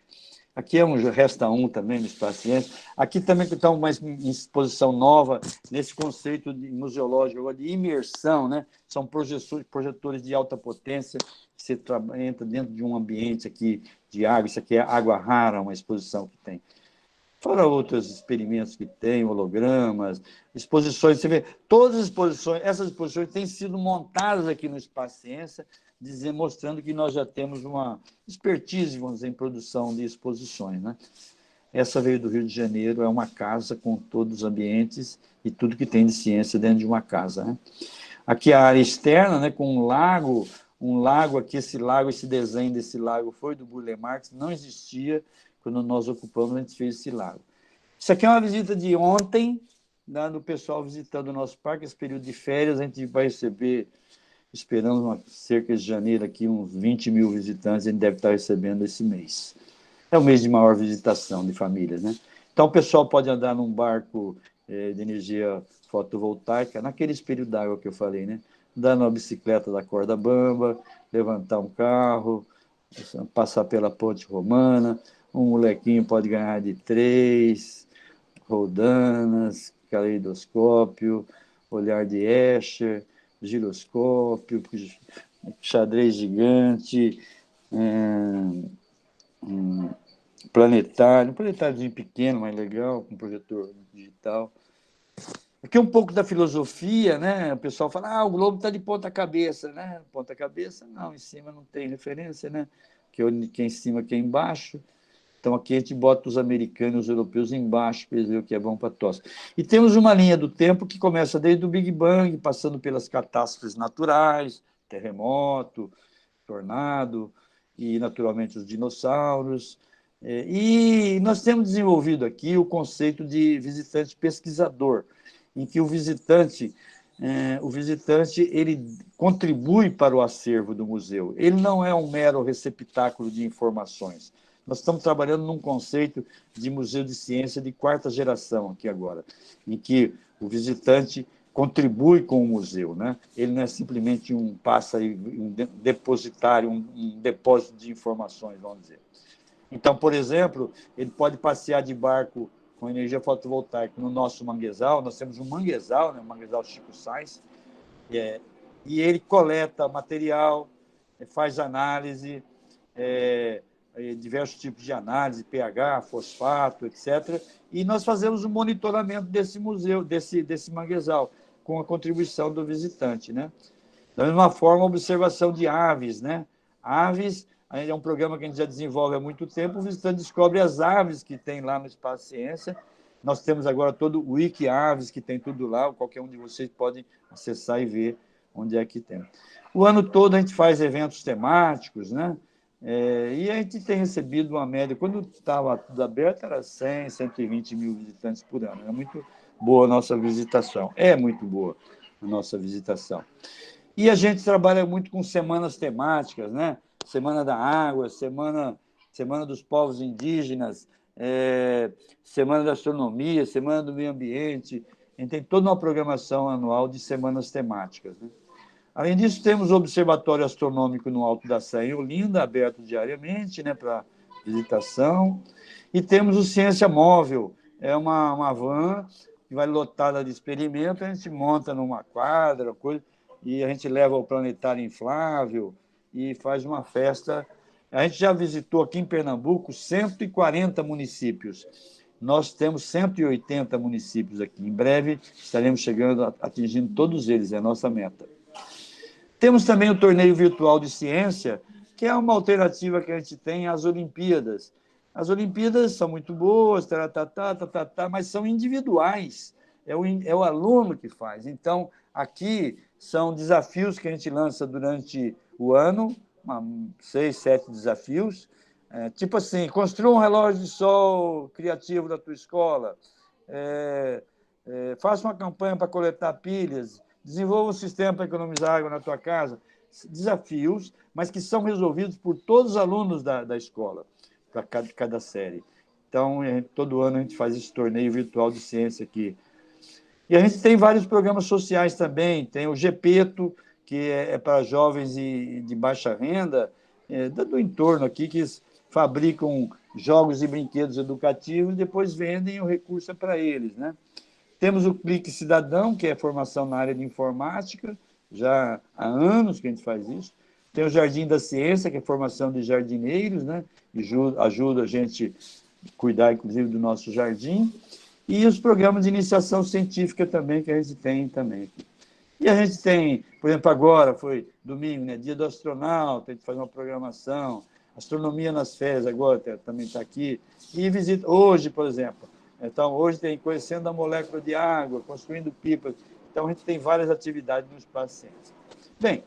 Aqui resta um também no Espaço Ciência. Aqui também está uma exposição nova nesse conceito museológico de imersão, né? São projetores de alta potência que você entra dentro de um ambiente aqui de água. Isso aqui é Água Rara, uma exposição que tem. Fora outros experimentos que tem, hologramas, exposições. Você vê, todas as exposições, essas exposições têm sido montadas aqui no Espaço Ciência, mostrando que nós já temos uma expertise, vamos dizer, em produção de exposições, né? Essa veio do Rio de Janeiro, é uma casa com todos os ambientes e tudo que tem de ciência dentro de uma casa, né? Aqui a área externa, né, com um lago aqui, esse desenho desse lago foi do Burle Marx, não existia quando nós ocupamos, a gente fez esse lago. Isso aqui é uma visita de ontem, né, do pessoal visitando o nosso parque, esse período de férias, a gente vai receber, esperamos cerca de janeiro aqui, uns 20 mil visitantes, a gente deve estar recebendo esse mês. É o mês de maior visitação de famílias, né? Então, o pessoal pode andar num barco de energia fotovoltaica, naquele espelho d'água que eu falei, né? Andar numa bicicleta da corda bamba, levantar um carro, passar pela ponte romana, um molequinho pode ganhar de 3, roldanas, caleidoscópio, olhar de Escher, giroscópio, xadrez gigante, planetário, um planetáriozinho pequeno, mas legal, com projetor digital. Aqui um pouco da filosofia, né? O pessoal fala, o globo está de ponta cabeça, né? Ponta cabeça, não, em cima não tem referência, né? Que é em cima, que é embaixo. Então, aqui a gente bota os americanos e os europeus embaixo, para eles verem o que é bom para tosse. E temos uma linha do tempo que começa desde o Big Bang, passando pelas catástrofes naturais, terremoto, tornado, e, naturalmente, os dinossauros. E nós temos desenvolvido aqui o conceito de visitante pesquisador, em que o visitante ele contribui para o acervo do museu. Ele não é um mero receptáculo de informações. Nós estamos trabalhando num conceito de museu de ciência de quarta geração aqui agora, em que o visitante contribui com o museu, né? Ele não é simplesmente um depositário, um depósito de informações, vamos dizer. Então, por exemplo, ele pode passear de barco com energia fotovoltaica no nosso manguezal. Nós temos um manguezal, né? O manguezal Chico Sainz, e ele coleta material, faz análise, diversos tipos de análise, pH, fosfato, etc. E nós fazemos um monitoramento desse museu, desse manguezal, com a contribuição do visitante, né? Da mesma forma, a observação de aves, né? Aves é um programa que a gente já desenvolve há muito tempo. O visitante descobre as aves que tem lá no Espaço Ciência. Nós temos agora todo o Wiki Aves, que tem tudo lá. Qualquer um de vocês pode acessar e ver onde é que tem. O ano todo a gente faz eventos temáticos, né? E a gente tem recebido uma média, quando estava tudo aberto, era 100, 120 mil visitantes por ano. É muito boa a nossa visitação. É muito boa a nossa visitação. E a gente trabalha muito com semanas temáticas, né? Semana da Água, Semana dos Povos Indígenas, Semana da Astronomia, Semana do Meio Ambiente. A gente tem toda uma programação anual de semanas temáticas, né? Além disso, temos o Observatório Astronômico no Alto da Sé, em Olinda, aberto diariamente, né, para visitação. E temos o Ciência Móvel, é uma van que vai lotada de experimentos, a gente monta numa quadra, e a gente leva o planetário inflável e faz uma festa. A gente já visitou aqui em Pernambuco 140 municípios. Nós temos 180 municípios aqui. Em breve estaremos chegando, atingindo todos eles, é a nossa meta. Temos também o Torneio Virtual de Ciência, que é uma alternativa que a gente tem às Olimpíadas. As Olimpíadas são muito boas, mas são individuais. É o aluno que faz. Então, aqui são desafios que a gente lança durante o ano, 6, 7 desafios. Tipo assim, construa um relógio de sol criativo da tua escola, faça uma campanha para coletar pilhas, desenvolva um sistema para economizar água na tua casa. Desafios, mas que são resolvidos por todos os alunos da escola, para cada série. Então, todo ano a gente faz esse torneio virtual de ciência aqui. E a gente tem vários programas sociais também. Tem o Gepeto, que é para jovens de baixa renda, do entorno aqui, que fabricam jogos e brinquedos educativos e depois vendem o recurso para eles, né? Temos o Clique Cidadão, que é formação na área de informática, já há anos que a gente faz isso. Tem o Jardim da Ciência, que é formação de jardineiros, né? E ajuda a gente a cuidar, inclusive, do nosso jardim. E os programas de iniciação científica também, que a gente tem também. E a gente tem, por exemplo, agora, foi domingo, né? Dia do astronauta, a gente faz uma programação. Astronomia nas férias, agora também está aqui. E visita, hoje, por exemplo. Então, hoje tem Conhecendo a Molécula de Água, Construindo Pipas. Então, a gente tem várias atividades no Espaço Ciência. Bem,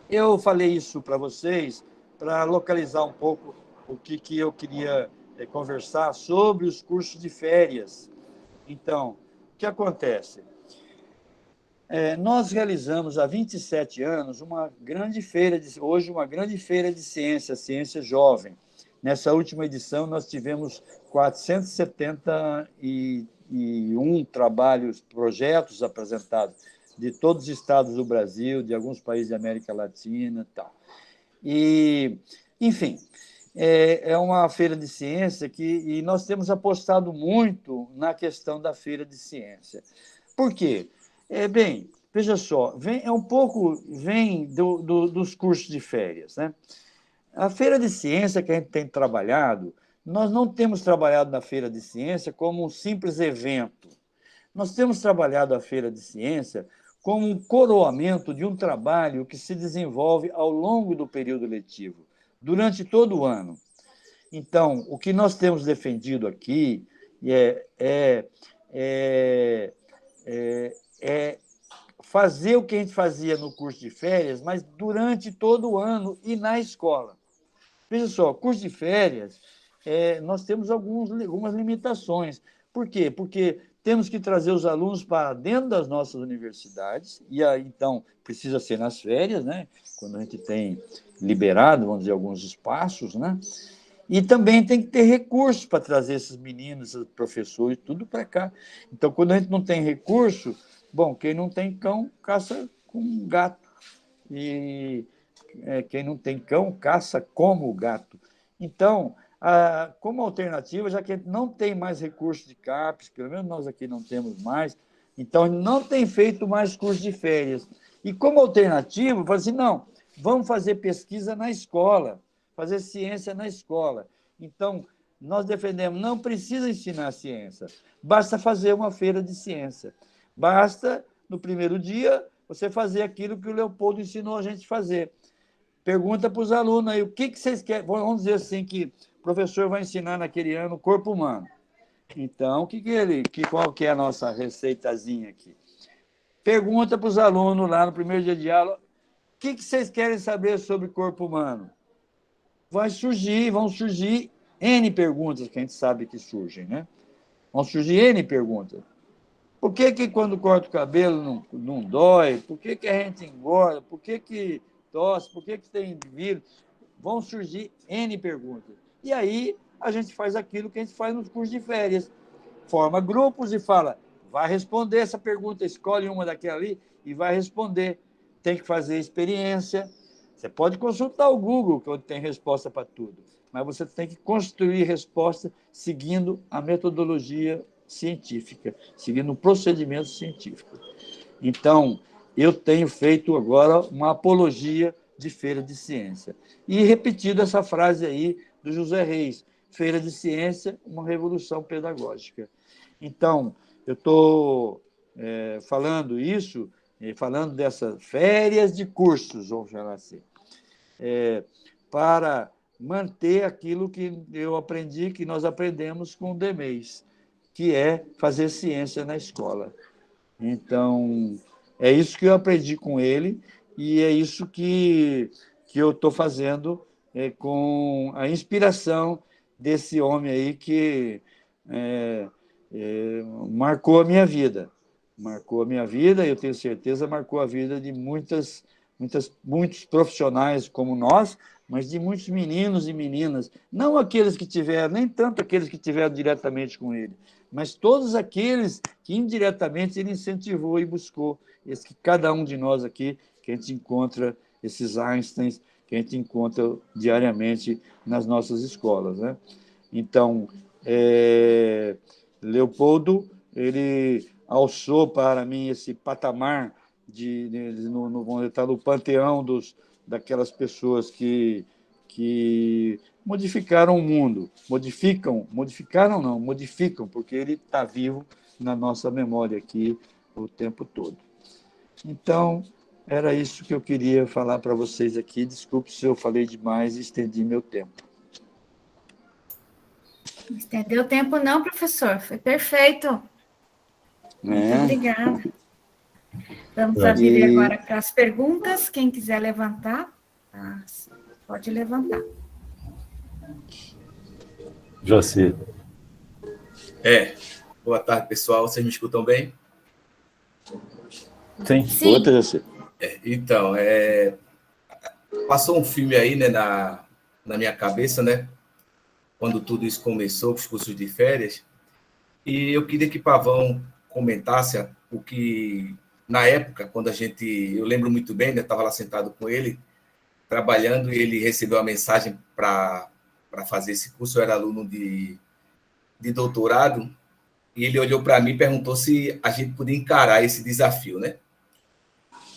eu falei isso para vocês para localizar um pouco o que eu queria conversar sobre os cursos de férias. Então, o que acontece? Nós realizamos há 27 anos uma grande feira de ciência, ciência jovem. Nessa última edição, nós tivemos 471 projetos apresentados de todos os estados do Brasil, de alguns países da América Latina e tal. E, enfim, é uma feira de ciência e nós temos apostado muito na questão da feira de ciência. Por quê? Bem, Veja só, vem dos cursos de férias, né? A feira de ciência que a gente tem trabalhado, nós não temos trabalhado na feira de ciência como um simples evento. Nós temos trabalhado a feira de ciência como um coroamento de um trabalho que se desenvolve ao longo do período letivo, durante todo o ano. Então, o que nós temos defendido aqui é fazer o que a gente fazia no curso de férias, mas durante todo o ano e na escola. Veja só, curso de férias, nós temos algumas limitações. Por quê? Porque temos que trazer os alunos para dentro das nossas universidades, e aí, então, precisa ser nas férias, né? Quando a gente tem liberado, vamos dizer, alguns espaços, né? E também tem que ter recursos para trazer esses meninos, esses professores, tudo para cá. Então, quando a gente não tem recurso, bom, quem não tem cão, caça com gato. E quem não tem cão, caça como gato. Então, como alternativa, já que a gente não tem mais recursos de CAPES, pelo menos nós aqui não temos mais, então não tem feito mais curso de férias. E como alternativa, fala assim, não, vamos fazer pesquisa na escola, fazer ciência na escola. Então, nós defendemos, não precisa ensinar ciência, basta fazer uma feira de ciência. Basta, no primeiro dia, você fazer aquilo que o Leopoldo ensinou a gente a fazer. Pergunta para os alunos aí, o que vocês querem? Vamos dizer assim, que o professor vai ensinar naquele ano o corpo humano. Então, qual que é a nossa receitazinha aqui? Pergunta para os alunos lá no primeiro dia de aula, o que vocês querem saber sobre o corpo humano? Vão surgir N perguntas que a gente sabe que surgem, né? Vão surgir N perguntas. Por que quando corta o cabelo não dói? Por que a gente engorda? Por que tosse? Por que tem vírus? Vão surgir N perguntas. E aí a gente faz aquilo que a gente faz nos cursos de férias. Forma grupos e fala, vai responder essa pergunta, escolhe uma daquela ali e vai responder. Tem que fazer experiência. Você pode consultar o Google, que tem resposta para tudo, mas você tem que construir resposta seguindo a metodologia científica, seguindo um procedimento científico. Então, eu tenho feito agora uma apologia de feira de ciência. E repetido essa frase aí do José Reis, feira de ciência, uma revolução pedagógica. Então, eu estou falando isso, falando dessas férias de cursos, vamos chamar assim, para manter aquilo que eu aprendi, que nós aprendemos com o DEMEIS, que é fazer ciência na escola. Então, é isso que eu aprendi com ele e é isso que eu estou fazendo com a inspiração desse homem aí que marcou a minha vida. Marcou a minha vida, eu tenho certeza, marcou a vida de muitos profissionais como nós, mas de muitos meninos e meninas, não aqueles que tiveram, nem tanto aqueles que tiveram diretamente com ele, mas todos aqueles que indiretamente ele incentivou e buscou, que cada um de nós aqui, que a gente encontra esses Einsteins, que a gente encontra diariamente nas nossas escolas, né? Então, Leopoldo, ele alçou para mim esse patamar vamos estar no panteão daquelas pessoas que modificaram o mundo, modificam, porque ele está vivo na nossa memória aqui o tempo todo. Então, era isso que eu queria falar para vocês aqui. Desculpe se eu falei demais e estendi meu tempo. Não estendeu tempo não, professor. Foi perfeito. Muito obrigada. Vamos abrir agora para as perguntas. Quem quiser levantar, pode levantar. Joci. Boa tarde, pessoal. Vocês me escutam bem? Sim. Outra, Joci. Então, passou um filme aí, né, na minha cabeça, né? Quando tudo isso começou, os cursos de férias. E eu queria que Pavão comentasse o que, na época, quando eu lembro muito bem, né, eu estava lá sentado com ele, trabalhando, e ele recebeu a mensagem para fazer esse curso. Eu era aluno de doutorado, e ele olhou para mim e perguntou se a gente podia encarar esse desafio, né?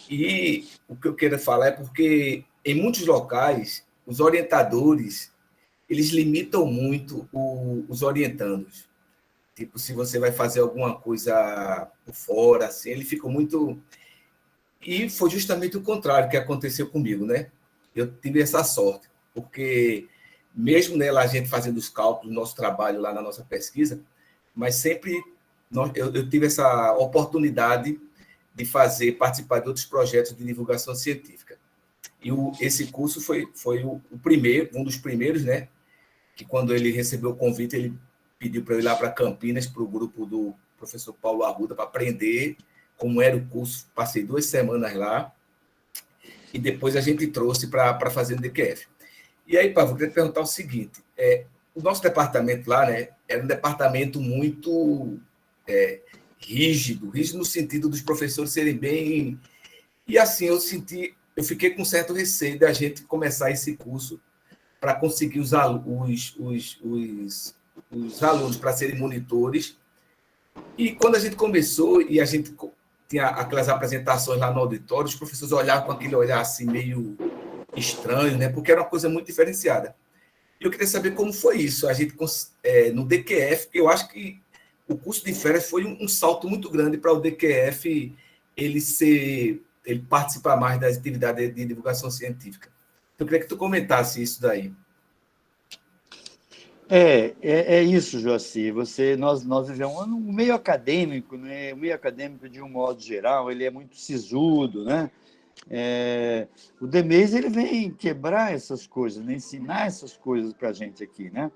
E o que eu quero falar é porque, em muitos locais, os orientadores, eles limitam muito os orientandos. Tipo, se você vai fazer alguma coisa por fora, assim, ele fica muito... E foi justamente o contrário que aconteceu comigo, né? Eu tive essa sorte, porque mesmo, né, lá a gente fazendo os cálculos, nosso trabalho lá na nossa pesquisa, mas sempre eu tive essa oportunidade de participar de outros projetos de divulgação científica. E esse curso foi o primeiro, um dos primeiros, né? Que quando ele recebeu o convite, ele pediu para eu ir lá para Campinas, para o grupo do professor Paulo Arruda, para aprender como era o curso. Passei 2 semanas lá e depois a gente trouxe para fazer no DQF. E aí, Pavão, eu queria te perguntar o seguinte, o nosso departamento lá, né, era um departamento muito rígido no sentido dos professores serem bem... E assim, eu fiquei com certo receio da gente começar esse curso para conseguir os alunos para serem monitores. E quando a gente começou e a gente tinha aquelas apresentações lá no auditório, os professores olhavam com aquele olhar assim meio estranho, né? Porque era uma coisa muito diferenciada. E eu queria saber como foi isso. A gente, no DQF, eu acho que o curso de férias foi um salto muito grande para o DQF ele participar mais das atividades de divulgação científica. Eu queria que tu comentasse isso daí. É isso, Joaci. Nós vivemos um meio acadêmico, né? O meio acadêmico, de um modo geral, ele é muito sisudo, né? O DMES, ele vem quebrar essas coisas, né? Ensinar essas coisas para a gente aqui, né?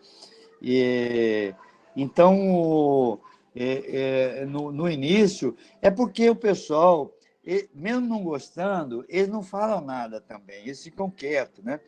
Então, no início, é porque o pessoal, mesmo não gostando, eles não falam nada também, eles ficam quietos, né?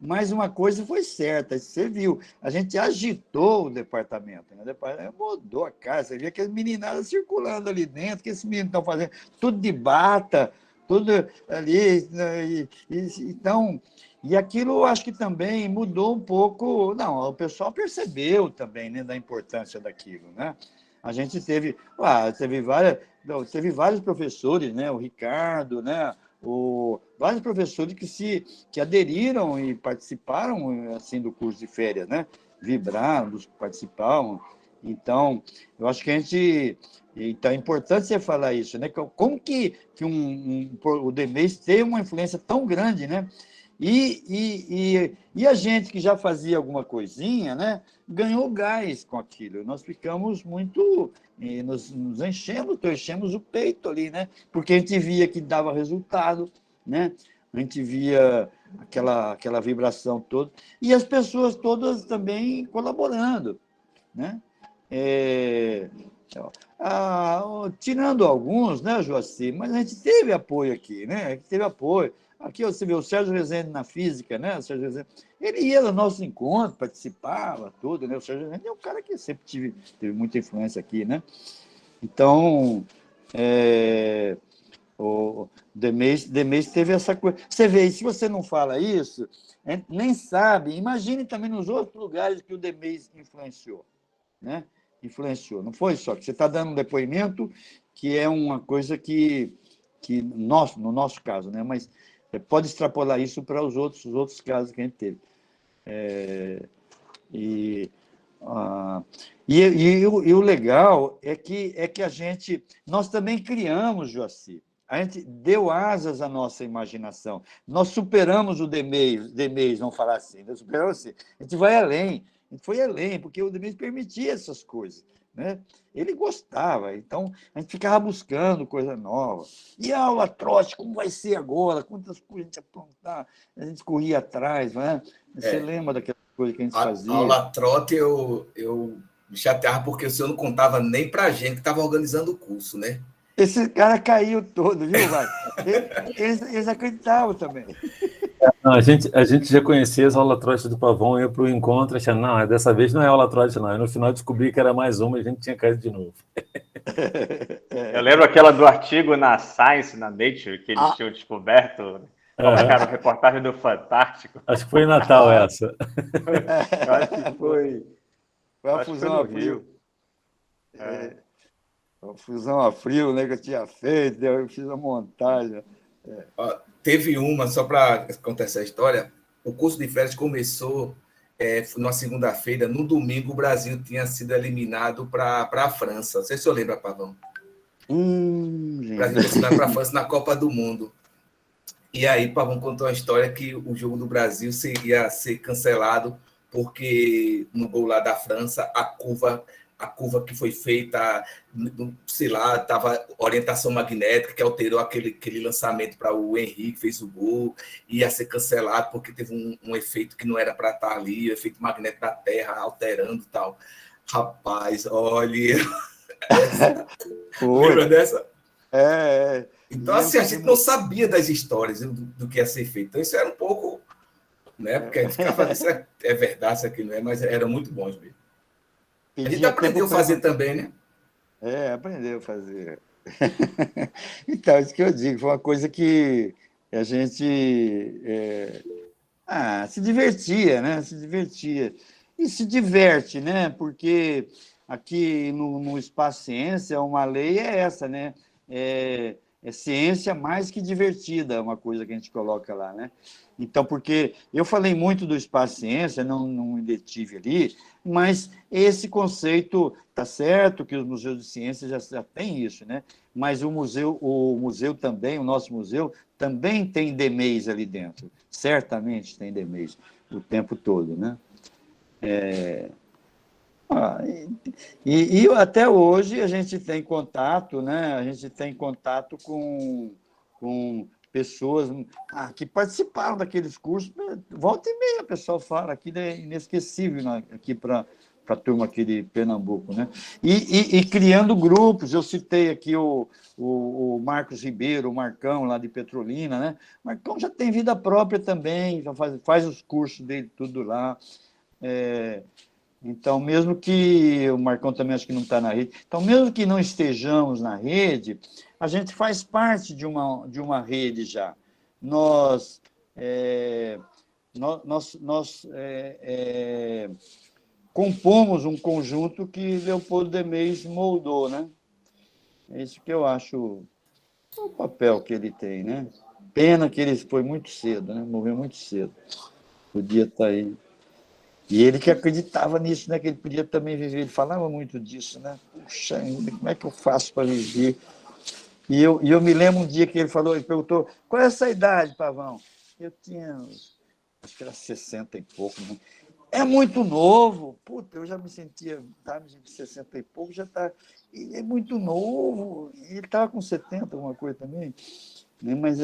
Mas uma coisa foi certa, você viu, a gente agitou o departamento, né? O departamento mudou a cara, você via aquelas meninadas circulando ali dentro, que esses meninos estão fazendo tudo de bata, tudo ali, né? Então, e aquilo eu acho que também mudou um pouco, não, o pessoal percebeu também, né, da importância daquilo, né? A gente teve vários professores, né? O Ricardo, né? Vários professores que aderiram e participaram assim do curso de férias, né? Vibraram, participavam. Então, eu acho que então é importante você falar isso, né? Como que o DMES tem uma influência tão grande, né? E a gente que já fazia alguma coisinha, né, ganhou gás com aquilo. Nós ficamos muito... Nos enchemos o peito ali, né? Porque a gente via que dava resultado, né? A gente via aquela vibração toda. E as pessoas todas também colaborando, né? Tirando alguns, né, Joaci? Mas a gente teve apoio aqui, né? A gente teve apoio. Aqui você vê o Sérgio Rezende na física, né? O Sérgio Rezende, ele ia no nosso encontro, participava, tudo, né? O Sérgio Rezende é um cara que sempre teve muita influência aqui, né? Então, o Demês teve essa coisa. Você vê, se você não fala isso, nem sabe. Imagine também nos outros lugares que o Demês influenciou, né? Influenciou. Não foi só que você está dando um depoimento que é uma coisa que no nosso caso, né? Mas pode extrapolar isso para os outros casos que a gente teve. E o legal é que nós também criamos, Joaci, a gente deu asas à nossa imaginação, nós superamos o DMEIS, vamos falar assim, nós superamos assim, a gente vai além, a gente foi além, porque o DMEIS permitia essas coisas, né? Ele gostava, então a gente ficava buscando coisa nova. E a aula trote, como vai ser agora? Quantas coisas a gente aprontar? A gente corria atrás, né? Você lembra daquela coisa que a gente fazia? A aula trote eu me chateava porque o senhor não contava nem para a gente que estava organizando o curso, né? Esse cara caiu todo, viu, vai? Eles acreditavam também. Não, a gente já conhecia as aulas trote do Pavão, ia para o encontro, achando, não, dessa vez não é aula trote, não. E no final descobri que era mais uma e a gente tinha caído de novo. Eu lembro aquela do artigo na Science, na Nature, que eles tinham descoberto, colocaram reportagem do Fantástico. Acho que foi em Natal essa. Eu acho que foi a fusão a frio. A fusão a frio, né, que eu tinha feito, eu fiz a montagem. Ó, teve uma, só para contar essa história, o curso de férias começou na segunda-feira, no domingo o Brasil tinha sido eliminado para a França. Não sei se o senhor lembra, Pavão. O Brasil tinha sido eliminado para a França na Copa do Mundo. E aí, Pavão contou a história que o jogo do Brasil ia ser cancelado porque no gol lá da França, a curva que foi feita, sei lá, estava orientação magnética, que alterou aquele lançamento para o Henrique, que fez o gol, ia ser cancelado porque teve um efeito que não era para estar ali, o efeito magnético da Terra alterando e tal. Rapaz, olha... Lembra dessa? Então, assim, a gente não sabia das histórias do que ia ser feito. Então, isso era um pouco... né? Porque a gente ficava, isso é verdade, isso aqui não é, mas eram muito bons mesmo. A gente aprendeu a fazer também, né? Aprendeu a fazer. Então, isso que eu digo, foi uma coisa que a gente se divertia, né? Se divertia. E se diverte, né? Porque aqui no Espaço Ciência, uma lei é essa, né? É ciência mais que divertida, uma coisa que a gente coloca lá, né? Então, porque eu falei muito do Espaço Ciência, não me detive ali, mas esse conceito está certo que os museus de ciência já têm isso, né? Mas o museu também, o nosso museu, também tem DMEs ali dentro. Certamente tem DMEs o tempo todo, né? E até hoje a gente tem contato, né? A gente tem contato com pessoas que participaram daqueles cursos. Volta e meia, o pessoal fala, aquilo é inesquecível, né? Aqui para a turma aqui de Pernambuco, né? E criando grupos, eu citei aqui o Marcos Ribeiro, o Marcão, lá de Petrolina, né? O Marcão já tem vida própria também, já faz os cursos dele tudo lá. Então, mesmo que o Marcão também acho que não está na rede, então, mesmo que não estejamos na rede, a gente faz parte de uma rede já. Nós compomos um conjunto que Leopoldo Demês moldou, né? É isso que eu acho o papel que ele tem, né? Pena que ele foi muito cedo, né? Morreu muito cedo. Podia estar aí. E ele que acreditava nisso, né? Que ele podia também viver. Ele falava muito disso, né? Puxa, como é que eu faço para viver? E eu me lembro um dia que ele perguntou, qual é essa idade, Pavão? Eu tinha, acho que era 60 e pouco, né? É muito novo. Puta, eu já me sentia, tá, 60 e pouco, já está... É muito novo. Ele estava com 70, alguma coisa também. Né? Mas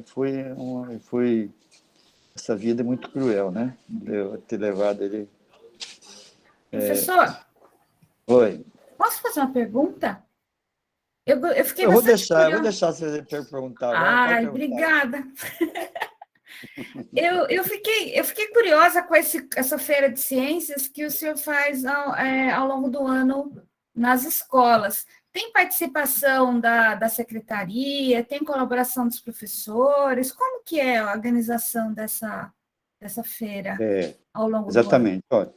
foi... Essa vida é muito cruel, né? Eu ter levado ele... Professor? Oi. Posso fazer uma pergunta? Eu fiquei eu vou curiosa. deixar você perguntar. Ai, obrigada. Eu fiquei curiosa com essa feira de ciências que o senhor faz ao longo do ano nas escolas. Tem participação da secretaria? Tem colaboração dos professores? Como que é a organização dessa feira ao longo do ano? Exatamente. Olha,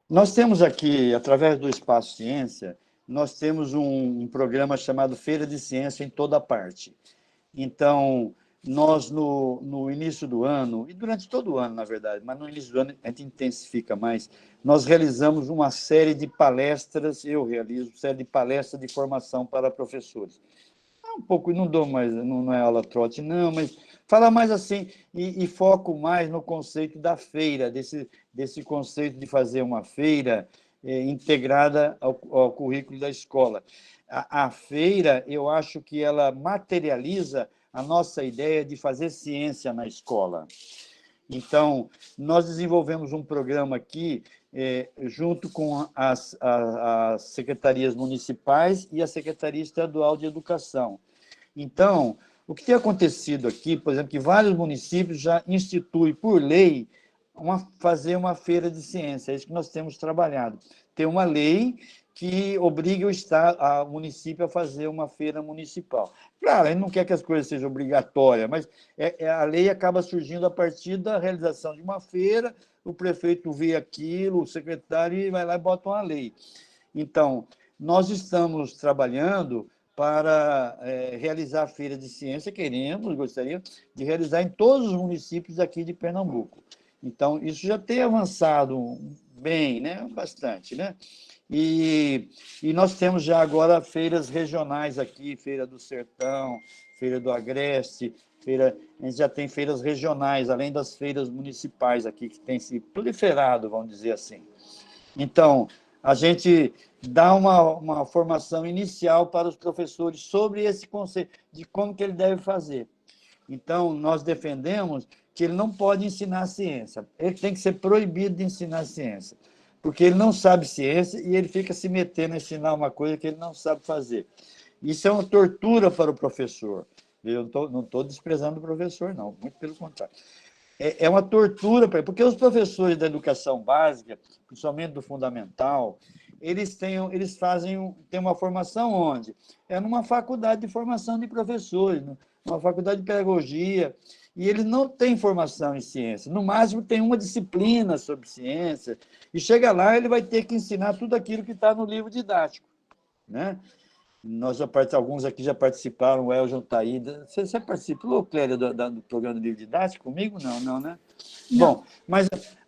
nós temos aqui, através do Espaço Ciência, nós temos um programa chamado Feira de Ciência em toda parte. Então, nós, no início do ano, e durante todo o ano, na verdade, mas no início do ano a gente intensifica mais, nós realizamos uma série de palestras, eu realizo uma série de palestras de formação para professores. Um pouco, não dou mais, não é aula trote, não, mas fala mais assim, e foco mais no conceito da feira, desse conceito de fazer uma feira integrada ao currículo da escola. A feira, eu acho que ela materializa a nossa ideia de fazer ciência na escola. Então, nós desenvolvemos um programa aqui, junto com as secretarias municipais e a Secretaria Estadual de Educação. Então, o que tem acontecido aqui, por exemplo, que vários municípios já instituem, por lei, fazer uma feira de ciência. É isso que nós temos trabalhado. Tem uma lei que obriga o município a fazer uma feira municipal. Claro, a gente não quer que as coisas sejam obrigatórias, mas a lei acaba surgindo a partir da realização de uma feira, o prefeito vê aquilo, o secretário vai lá e bota uma lei. Então, nós estamos trabalhando para realizar a Feira de Ciência. Gostaríamos de realizar em todos os municípios aqui de Pernambuco. Então, isso já tem avançado bem, né? Bastante, né? E nós temos já agora feiras regionais aqui, Feira do Sertão, Feira do Agreste, a gente já tem feiras regionais, além das feiras municipais aqui, que tem se proliferado, vamos dizer assim. Então, a gente dá uma formação inicial para os professores sobre esse conceito, de como que ele deve fazer. Então, nós defendemos que ele não pode ensinar ciência, ele tem que ser proibido de ensinar ciência, porque ele não sabe ciência e ele fica se metendo a ensinar uma coisa que ele não sabe fazer. Isso é uma tortura para o professor. Eu não estou desprezando o professor, não, muito pelo contrário. É uma tortura, porque os professores da educação básica, principalmente do fundamental, eles têm uma formação onde? É numa faculdade de formação de professores, numa faculdade de pedagogia, e eles não têm formação em ciência. No máximo, tem uma disciplina sobre ciência, e chega lá, ele vai ter que ensinar tudo aquilo que está no livro didático, né? Alguns aqui já participaram, o Eljon está aí. Você participou, Clélia, do programa do livro didático comigo? Não, né? Não. Bom,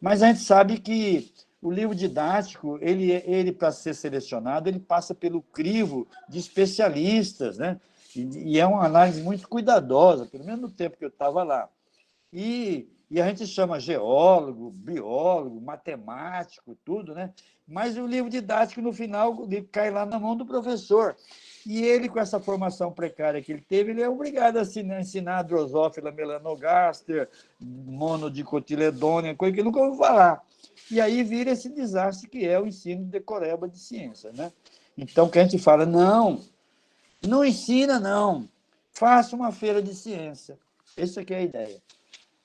mas a gente sabe que o livro didático, ele para ser selecionado, ele passa pelo crivo de especialistas, né? E é uma análise muito cuidadosa, pelo menos no tempo que eu estava lá. E a gente chama geólogo, biólogo, matemático, tudo, né? Mas o livro didático, no final, cai lá na mão do professor. E ele, com essa formação precária que ele teve, ele é obrigado a ensinar Drosophila melanogaster, monodicotiledônia, coisa que ele nunca ouviu falar. E aí vira esse desastre que é o ensino de decoreba de ciência, né? Então, que a gente fala, não ensina, não. Faça uma feira de ciência. Essa aqui é a ideia.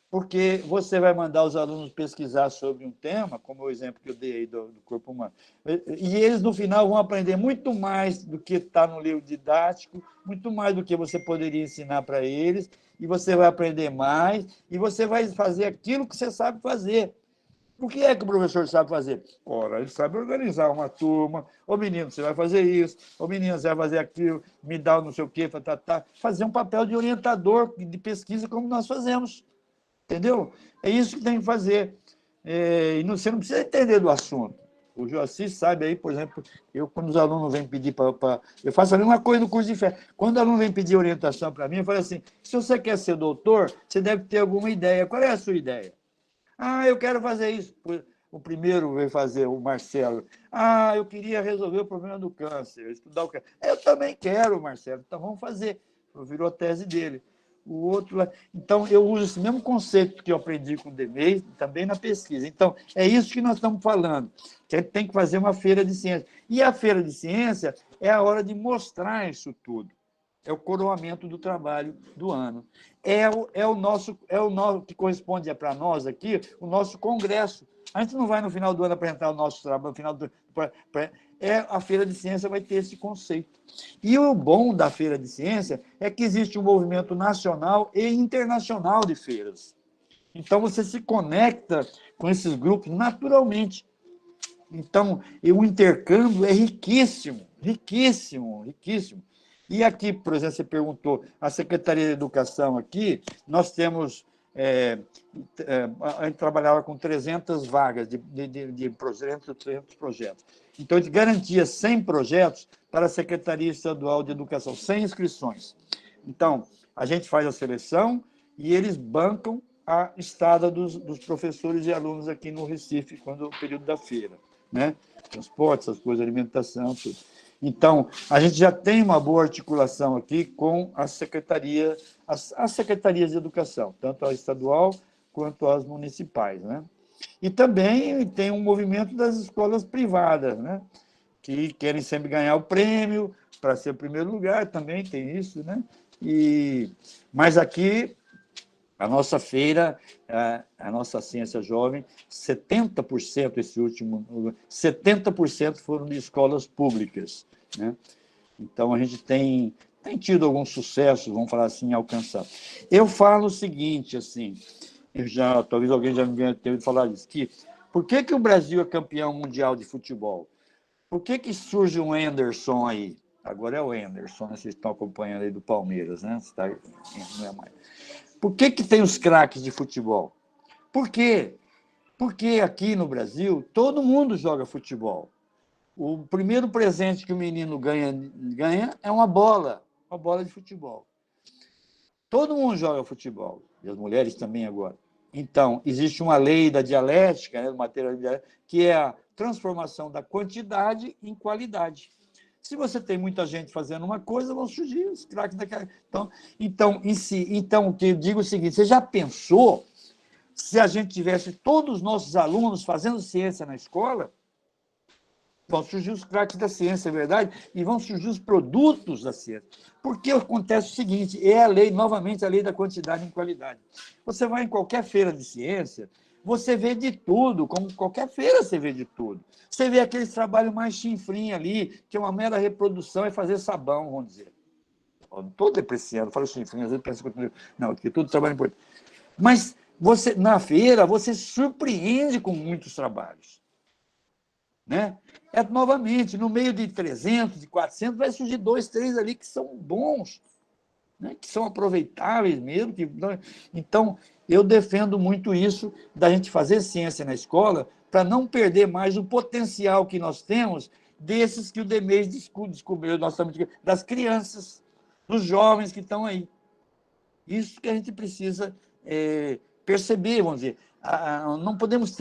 Porque você vai mandar os alunos pesquisar sobre um tema, como o exemplo que eu dei aí do corpo humano, e eles, no final, vão aprender muito mais do que está no livro didático, muito mais do que você poderia ensinar para eles, e você vai aprender mais, e você vai fazer aquilo que você sabe fazer. O que é que o professor sabe fazer? Ora, ele sabe organizar uma turma. Ô, menino, você vai fazer isso. Ô, menino, você vai fazer aquilo. Me dá o não sei o quê. Fazer um papel de orientador, de pesquisa, como nós fazemos. Entendeu? É isso que tem que fazer. E você não precisa entender do assunto. O Joacir sabe aí, por exemplo, quando os alunos vêm pedir para... Eu faço a mesma coisa no curso de fé. Quando o aluno vem pedir orientação para mim, eu falo assim, se você quer ser doutor, você deve ter alguma ideia. Qual é a sua ideia? Eu quero fazer isso. O primeiro veio fazer, o Marcelo. Eu queria resolver o problema do câncer, estudar o câncer. Eu também quero, Marcelo. Então, vamos fazer. Virou a tese dele. O outro lá. Então, eu uso esse mesmo conceito que eu aprendi com o DEMEI, também na pesquisa. Então, é isso que nós estamos falando, que a gente tem que fazer uma feira de ciência. E a feira de ciência é a hora de mostrar isso tudo. É o coroamento do trabalho do ano. É o nosso que corresponde para nós aqui, o nosso congresso. A gente não vai, no final do ano, apresentar o nosso trabalho, no final do a Feira de Ciência vai ter esse conceito. E o bom da Feira de Ciência é que existe um movimento nacional e internacional de feiras. Então, você se conecta com esses grupos naturalmente. Então, o intercâmbio é riquíssimo, riquíssimo, riquíssimo. E aqui, por exemplo, você perguntou, a Secretaria de Educação aqui, nós temos... a gente trabalhava com 300 vagas de 300 projetos. Então, a gente garantia 100 projetos para a Secretaria Estadual de Educação, 100 inscrições. Então, a gente faz a seleção e eles bancam a estada dos professores e alunos aqui no Recife, quando é o período da feira, né? Transporte, essas coisas, alimentação, tudo. Então, a gente já tem uma boa articulação aqui com as secretarias de educação, tanto a estadual quanto as municipais, né? E também tem um movimento das escolas privadas, né? Que querem sempre ganhar o prêmio para ser o primeiro lugar, também tem isso, né? Mas aqui, a nossa feira, a nossa ciência jovem, 70%, 70% foram de escolas públicas, né? Então, a gente tem tido alguns sucessos, vamos falar assim, alcançados. Eu falo o seguinte, assim, talvez alguém já me tenha ouvido falar disso, que por que o Brasil é campeão mundial de futebol? Por que surge um Anderson aí? Agora é o Anderson, né? Vocês estão acompanhando aí do Palmeiras, né? Não é mais. Por que tem os craques de futebol? Por quê? Porque aqui no Brasil, todo mundo joga futebol. O primeiro presente que o menino ganha é uma bola de futebol. Todo mundo joga futebol, e as mulheres também agora. Então, existe uma lei da dialética, né, do material dialético, que é a transformação da quantidade em qualidade. Se você tem muita gente fazendo uma coisa, vão surgir os craques daquela. Então, o que eu digo é o seguinte: você já pensou se a gente tivesse todos os nossos alunos fazendo ciência na escola? Vão surgir os craques da ciência, é verdade? E vão surgir os produtos da ciência. Porque acontece o seguinte, é a lei, novamente, a lei da quantidade em qualidade. Você vai em qualquer feira de ciência, você vê de tudo, como qualquer feira você vê de tudo. Você vê aqueles trabalhos mais chinfrim ali, que é uma mera reprodução, é fazer sabão, vamos dizer. Eu não estou depreciando, falo chinfrim, às vezes penso que não, que tudo trabalho importante. Mas você, na feira, você se surpreende com muitos trabalhos. Né? Novamente, no meio de 300, de 400, vai surgir 2, 3 ali que são bons, né? Que são aproveitáveis mesmo. Então, eu defendo muito isso, da gente fazer ciência na escola, para não perder mais o potencial que nós temos desses que o Demers descobriu, das crianças, dos jovens que estão aí. Isso que a gente precisa perceber, vamos dizer. Não podemos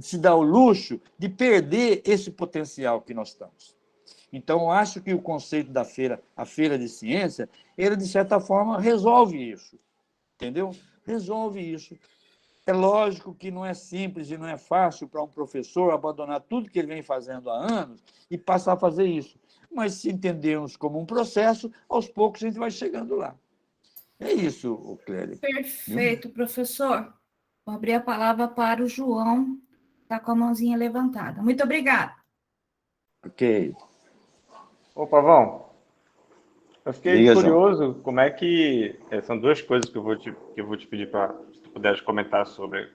se dar o luxo de perder esse potencial que nós estamos. Então, eu acho que o conceito da feira, a feira de ciência, ele, de certa forma, resolve isso. Entendeu? Resolve isso. É lógico que não é simples e não é fácil para um professor abandonar tudo que ele vem fazendo há anos e passar a fazer isso. Mas, se entendermos como um processo, aos poucos a gente vai chegando lá. É isso, Clélia. Perfeito, professor. Vou abrir a palavra para o João, que está com a mãozinha levantada. Muito obrigada. Ok. Ô, Pavão, eu fiquei Diga, curioso João. como é que... São duas coisas que eu vou te pedir para, se tu puderes comentar sobre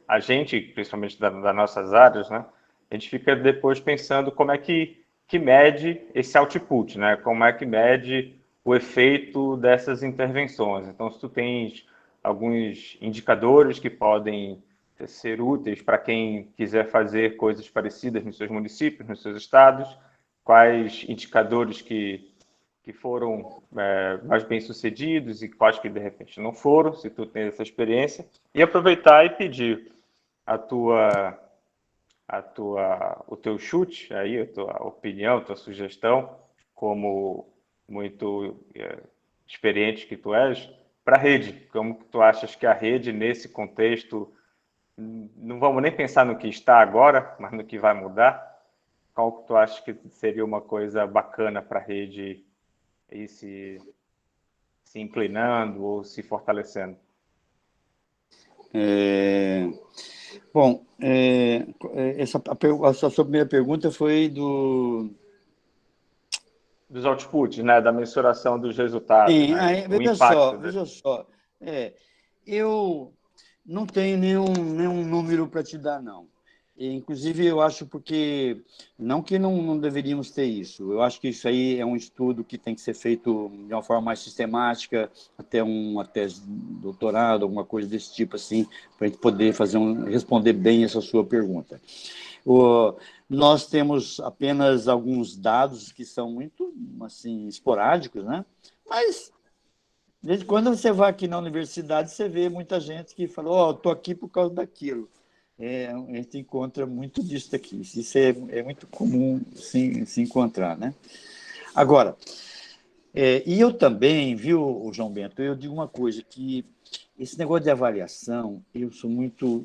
a gente, principalmente das nossas áreas, né? A gente fica depois pensando como é que mede esse output, né? Como é que mede o efeito dessas intervenções. Então, se tu tens alguns indicadores que podem ser úteis para quem quiser fazer coisas parecidas nos seus municípios, nos seus estados, quais indicadores que foram mais bem-sucedidos e quais que, de repente, não foram, se tu tem essa experiência, e aproveitar e pedir o teu chute, aí, a tua opinião, a tua sugestão, como muito experiente que tu és, para a rede. Como que tu achas que a rede, nesse contexto, não vamos nem pensar no que está agora, mas no que vai mudar, qual que tu achas que seria uma coisa bacana para a rede ir se inclinando ou se fortalecendo? Bom, a sua primeira pergunta foi dos outputs, né? Da mensuração dos resultados, Sim, né? O veja impacto. Veja só. Eu não tenho nenhum número para te dar, não. Inclusive, eu acho porque, não que não deveríamos ter isso, eu acho que isso aí é um estudo que tem que ser feito de uma forma mais sistemática, até uma tese de doutorado, alguma coisa desse tipo, assim, para a gente poder responder bem essa sua pergunta. Nós temos apenas alguns dados que são muito, assim, esporádicos, né? Mas, desde quando você vai aqui na universidade, você vê muita gente que fala, estou aqui por causa daquilo. A gente encontra muito disso aqui. Isso é muito comum se encontrar, né? Agora, e eu também, viu, João Bento, eu digo uma coisa, que esse negócio de avaliação, eu sou muito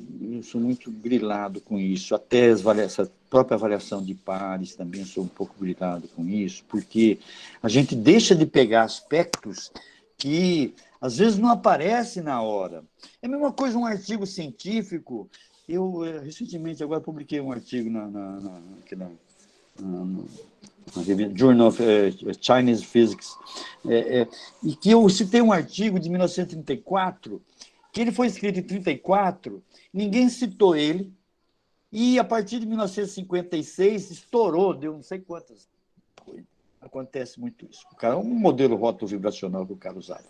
grilado com isso, até essa própria avaliação de pares também sou um pouco grilado com isso, porque a gente deixa de pegar aspectos que às vezes não aparecem na hora. É a mesma coisa um artigo científico. Eu, recentemente, agora publiquei um artigo na Journal of Chinese Physics, e que eu citei um artigo de 1934, que ele foi escrito em 1934, ninguém citou ele, e a partir de 1956 estourou, deu não sei quantas, Acontece muito isso. O cara, um modelo rotovibracional que o cara usava.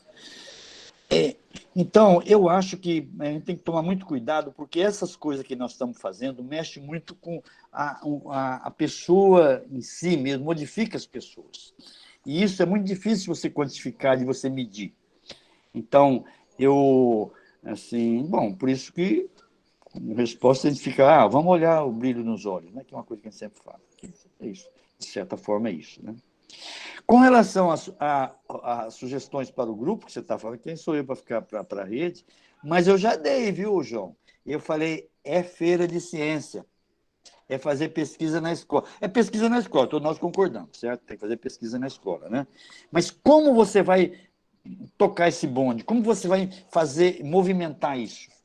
Então, eu acho que a gente tem que tomar muito cuidado, porque essas coisas que nós estamos fazendo mexem muito com a pessoa em si mesmo, modifica as pessoas. E isso é muito difícil você quantificar, de você medir. Então, por isso que, como resposta, a gente fica, vamos olhar o brilho nos olhos, né? Que é uma coisa que a gente sempre fala. É isso. De certa forma, é isso, né? Com relação a sugestões para o grupo, que você está falando, quem sou eu para ficar para a rede? Mas eu já dei, viu, João? Eu falei, é feira de ciência, é fazer pesquisa na escola. É pesquisa na escola, todos nós concordamos, certo? Tem que fazer pesquisa na escola, né? Mas como você vai tocar esse bonde? Como você vai movimentar isso?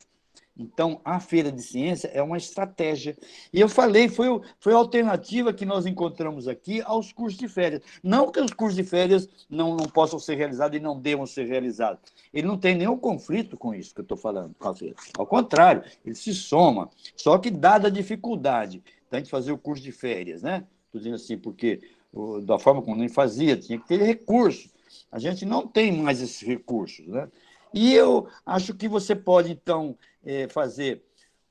Então, a feira de ciência é uma estratégia. E eu falei, foi a alternativa que nós encontramos aqui aos cursos de férias. Não que os cursos de férias não possam ser realizados e não devam ser realizados. Ele não tem nenhum conflito com isso que eu estou falando, com a feira. Ao contrário, ele se soma. Só que, dada a dificuldade da gente fazer o curso de férias, né? Estou dizendo assim, porque da forma como a gente fazia, tinha que ter recursos. A gente não tem mais esses recursos, né? E eu acho que você pode, então, fazer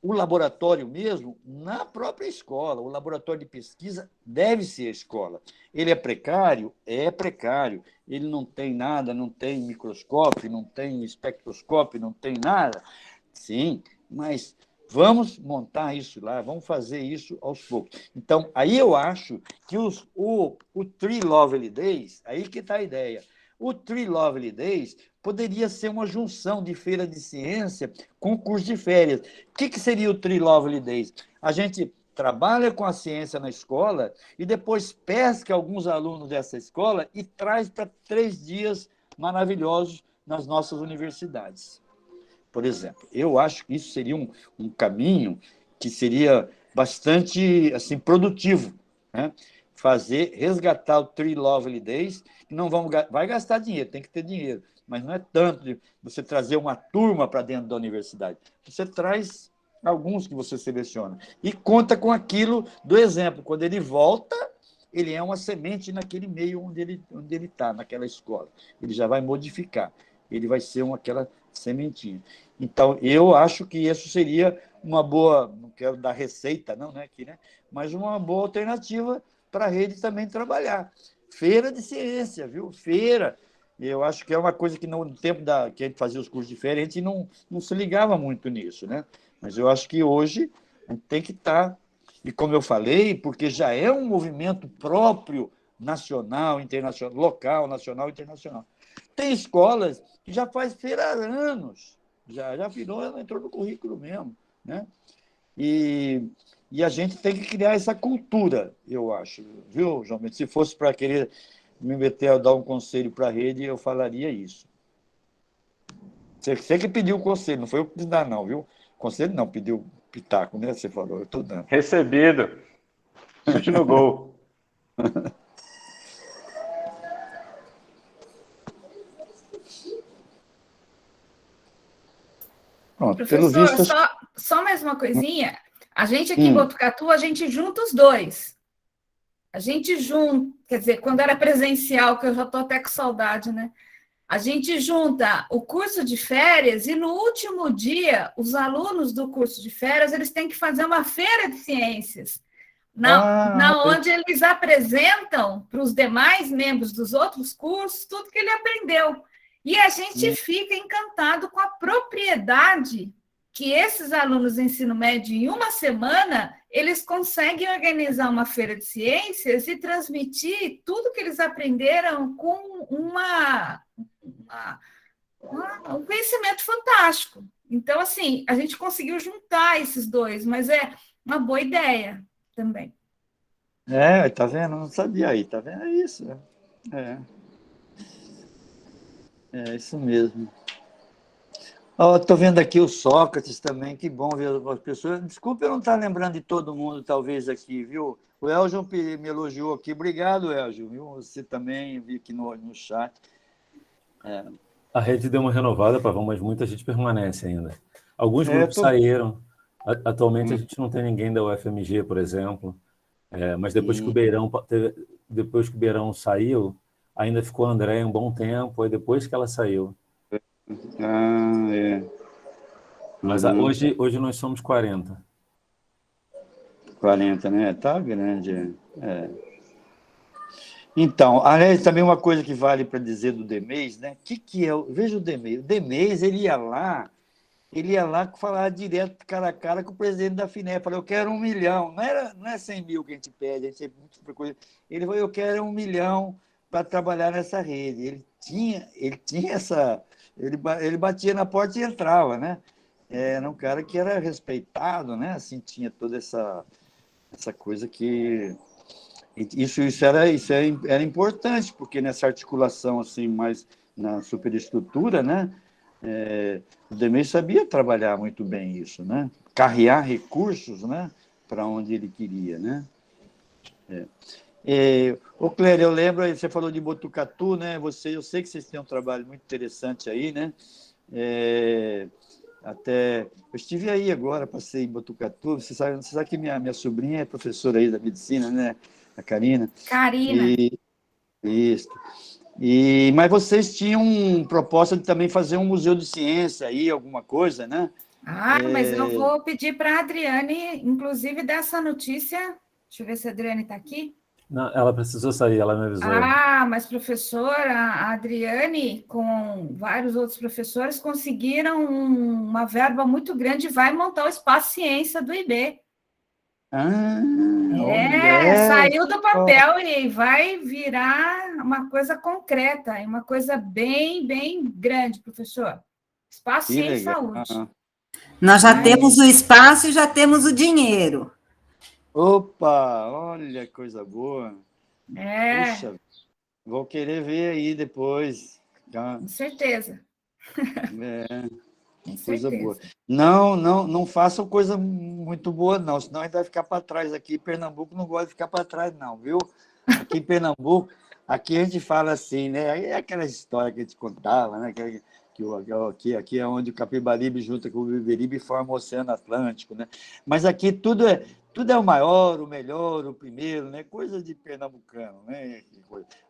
o laboratório mesmo na própria escola. O laboratório de pesquisa deve ser a escola. Ele é precário? É precário. Ele não tem nada, não tem microscópio, não tem espectroscópio, não tem nada. Sim, mas vamos montar isso lá, vamos fazer isso aos poucos. Então, aí eu acho que o Three Lovely Days, aí que está a ideia. O Three Lovely Days poderia ser uma junção de feira de ciência com curso de férias. O que seria o Three Lovely Days? A gente trabalha com a ciência na escola e depois pesca alguns alunos dessa escola e traz para 3 dias maravilhosos nas nossas universidades. Por exemplo, eu acho que isso seria um caminho que seria bastante assim, produtivo, né? Resgatar o Three Lovely Days, que vai gastar dinheiro, tem que ter dinheiro, mas não é tanto de você trazer uma turma para dentro da universidade. Você traz alguns que você seleciona e conta com aquilo do exemplo. Quando ele volta, ele é uma semente naquele meio onde ele está, naquela escola. Ele já vai modificar, ele vai ser aquela sementinha. Então, eu acho que isso seria uma boa, não quero dar receita, não, né, aqui, né? Mas uma boa alternativa para a rede também trabalhar. Feira de ciência, viu? Feira. Eu acho que é uma coisa que no tempo que a gente fazia os cursos de feira, a gente não se ligava muito nisso, né? Mas eu acho que hoje a gente tem que estar, e como eu falei, porque já é um movimento próprio, nacional, internacional, local, nacional e internacional. Tem escolas que já faz feira há anos, já virou, entrou no currículo mesmo, né? E a gente tem que criar essa cultura, eu acho, viu, João? Se fosse para querer me meter a dar um conselho para a rede, eu falaria isso. Você que pediu o conselho, não foi eu que quis dar, não, viu? Conselho não, pediu pitaco, né? Você falou, eu estou dando. Recebido. Chute no gol. Pronto, professor, pelo visto... só mais uma coisinha. A gente aqui em Botucatu, a gente junta os dois. A gente junta, quer dizer, quando era presencial, que eu já estou até com saudade, né? A gente junta o curso de férias e no último dia, os alunos do curso de férias, eles têm que fazer uma feira de ciências, onde eles apresentam para os demais membros dos outros cursos tudo que ele aprendeu. E a gente fica encantado com a propriedade que esses alunos do ensino médio, em uma semana, eles conseguem organizar uma feira de ciências e transmitir tudo que eles aprenderam com um conhecimento fantástico. Então, assim, a gente conseguiu juntar esses dois, mas é uma boa ideia também. Tá vendo? Não sabia aí, tá vendo? É isso. É isso mesmo. Estou vendo aqui o Sócrates também, que bom ver as pessoas. Desculpe eu não estar lembrando de todo mundo, talvez, aqui, viu? O Eljon me elogiou aqui. Obrigado, Eljon. Viu? Você também, vi aqui no chat. A rede deu uma renovada, Pavão, mas muita gente permanece ainda. Alguns grupos saíram. Atualmente a gente não tem ninguém da UFMG, por exemplo. Mas depois que o Beirão depois que o Beirão saiu, ainda ficou a Andréia um bom tempo, aí depois que ela saiu. Ah, é. Mas hoje nós somos 40. 40, né? Tá grande. É. Então, aliás, também uma coisa que vale para dizer do Demês, né? Que é veja o Demês. O Demês, ele ia lá falar direto, cara a cara, com o presidente da FINEP. Falou, eu quero 1 milhão. Não é 100 mil que a gente pede, a gente é muito coisa. Ele falou, eu quero 1 milhão para trabalhar nessa rede. Ele tinha essa... Ele batia na porta e entrava, né? Era um cara que era respeitado, né? Assim, tinha toda essa coisa que... Isso era importante, porque nessa articulação, assim, mais na superestrutura, né? O Demês sabia trabalhar muito bem isso, né? Carrear recursos, né? Para onde ele queria, né? Ô, Clélia, eu lembro, você falou de Botucatu, né? Eu sei que vocês têm um trabalho muito interessante aí, né? Até eu estive aí agora, passei em Botucatu. Você sabe que minha sobrinha é professora aí da medicina, né? A Karina. Karina. Isso. Mas vocês tinham proposta de também fazer um museu de ciência aí, alguma coisa, né? Mas eu vou pedir para a Adriane, inclusive, dessa notícia. Deixa eu ver se a Adriane está aqui. Não, ela precisou sair, ela me avisou. Mas, professora, a Adriane, com vários outros professores, conseguiram uma verba muito grande e vai montar o Espaço Ciência do IB. Saiu do papel e vai virar uma coisa concreta, uma coisa bem, bem grande, professor. Espaço Ciência e Saúde. Nós já temos o espaço e já temos o dinheiro. Opa, olha, coisa boa. Puxa, vou querer ver aí depois. Com certeza. Coisa boa. Não façam coisa muito boa, não, senão a gente vai ficar para trás aqui. Pernambuco não gosta de ficar para trás, não, viu? Aqui em Pernambuco, aqui a gente fala assim, né? É aquela história que a gente contava, né? Aqui é onde o Capibaribe junta com o Beberibe e forma o Oceano Atlântico, né? Mas aqui tudo é o maior, o melhor, o primeiro, né? Coisa de pernambucano, né?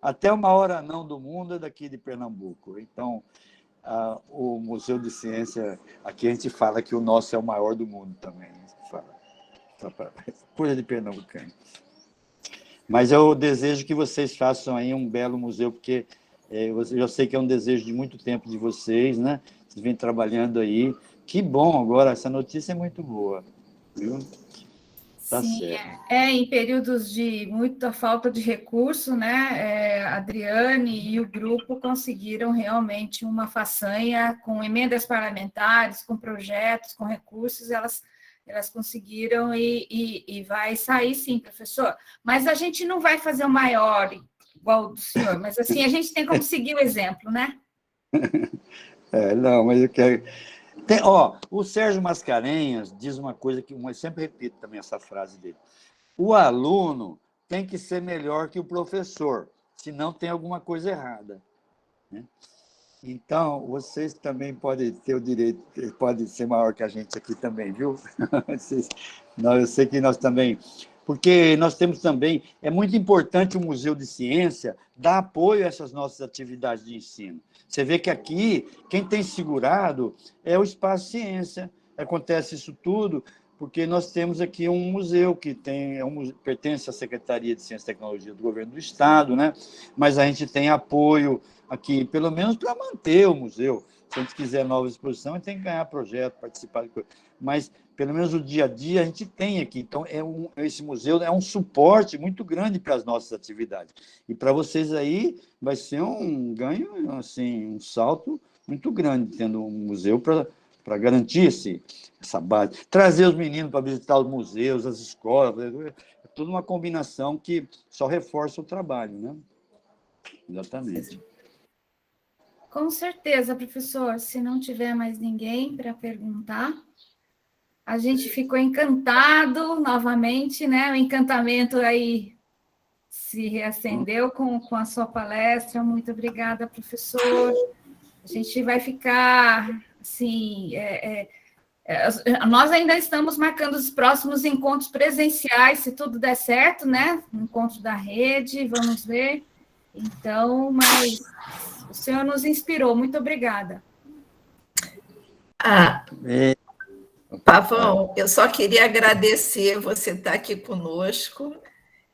Até o maior anão do mundo é daqui de Pernambuco. Então, o Museu de Ciência, aqui a gente fala que o nosso é o maior do mundo também. Coisa de pernambucano. Mas eu desejo que vocês façam aí um belo museu, porque eu sei que é um desejo de muito tempo de vocês, né? Vocês vêm trabalhando aí. Que bom, agora, essa notícia é muito boa, viu? Tá certo. Em períodos de muita falta de recurso, né? A Adriane e o grupo conseguiram realmente uma façanha com emendas parlamentares, com projetos, com recursos, elas conseguiram e vai sair sim, professor. Mas a gente não vai fazer o maior igual do senhor, mas assim, a gente tem como seguir o exemplo, né? Não, mas eu quero... o Sérgio Mascarenhas diz uma coisa que eu sempre repito também essa frase dele. O aluno tem que ser melhor que o professor, senão tem alguma coisa errada, né? Então, vocês também podem ter o direito, podem ser maior que a gente aqui também, viu? Eu sei que nós também... Porque nós temos também... É muito importante o Museu de Ciência dar apoio a essas nossas atividades de ensino. Você vê que aqui, quem tem segurado é o Espaço Ciência. Acontece isso tudo porque nós temos aqui um museu que pertence à Secretaria de Ciência e Tecnologia do Governo do Estado, né? Mas a gente tem apoio aqui, pelo menos para manter o museu. Se a gente quiser nova exposição, a gente tem que ganhar projeto, participar de coisa. Mas, pelo menos, o dia a dia a gente tem aqui. Então, esse museu é um suporte muito grande para as nossas atividades. E para vocês aí, vai ser um ganho, assim, um salto muito grande, tendo um museu para garantir essa base. Trazer os meninos para visitar os museus, as escolas, é tudo uma combinação que só reforça o trabalho, né? Exatamente. Com certeza, professor. Se não tiver mais ninguém para perguntar, a gente ficou encantado novamente, né? O encantamento aí se reacendeu com a sua palestra. Muito obrigada, professor. A gente vai ficar, assim, Nós ainda estamos marcando os próximos encontros presenciais, se tudo der certo, né? Encontro da rede, vamos ver. Então, mas o senhor nos inspirou, muito obrigada. Pavão, eu só queria agradecer você estar aqui conosco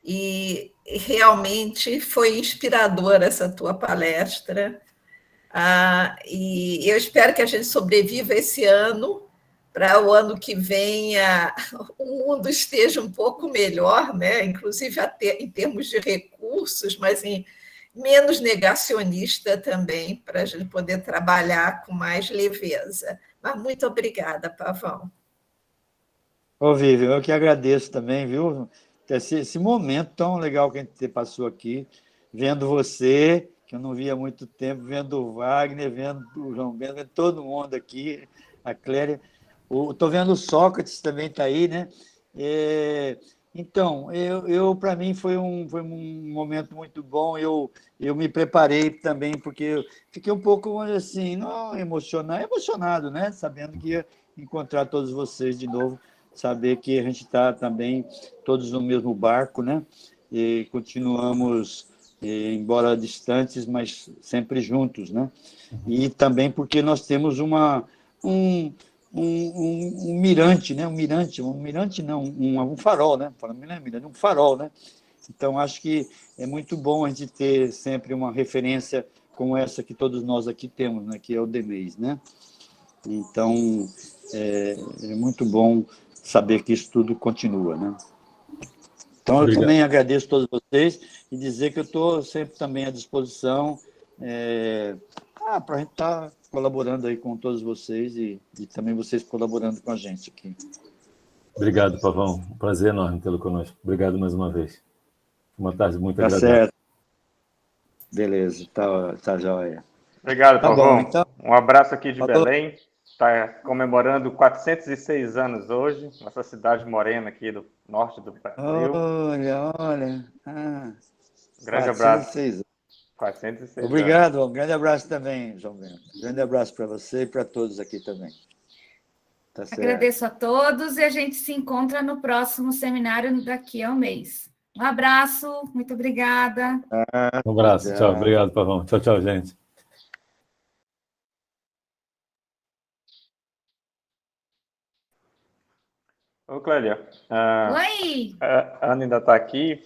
e realmente foi inspiradora essa tua palestra. E eu espero que a gente sobreviva esse ano, para o ano que vem o mundo esteja um pouco melhor, né? Inclusive até em termos de recursos, mas menos negacionista também, para a gente poder trabalhar com mais leveza. Mas muito obrigada, Pavão. Ô, Vivian, eu que agradeço também, viu? Esse momento tão legal que a gente passou aqui, vendo você, que eu não via há muito tempo, vendo o Wagner, vendo o João Bento, vendo todo mundo aqui, a Clélia. Estou vendo o Sócrates também está aí, né? Então, para mim foi um momento muito bom. Eu me preparei também, porque eu fiquei um pouco assim, não emocionado, né? Sabendo que ia encontrar todos vocês de novo, saber que a gente está também todos no mesmo barco, né? E continuamos, embora distantes, mas sempre juntos, né? E também porque nós temos um mirante, né? Um mirante não, um farol, né? Um farol, né? Então, acho que é muito bom a gente ter sempre uma referência como essa que todos nós aqui temos, né? Que é o DEMEIS, né? Então, é muito bom saber que isso tudo continua, né? Então, eu também agradeço a todos vocês e dizer que eu estou sempre também à disposição para a gente estar colaborando aí com todos vocês e também vocês colaborando com a gente aqui. Obrigado, Pavão. Um prazer enorme tê-lo conosco. Obrigado mais uma vez. Uma tarde muito Tá agradável. certo. Beleza, tá joia. Obrigado, Tá Pavão. bom, então. Um abraço aqui de Falou. Belém. Está comemorando 406 anos hoje, nossa cidade morena aqui do norte do Brasil. Olha. Grande abraço. 406. 406 Obrigado, um grande abraço também, João Bento. Um grande abraço para você e para todos aqui também. Tá certo. Agradeço a todos e a gente se encontra no próximo seminário daqui a um mês. Um abraço, muito obrigada. Um abraço, tchau. Obrigado, Pavão. Tchau, tchau, gente. Ô, Clélia. Oi! A Ana ainda está aqui.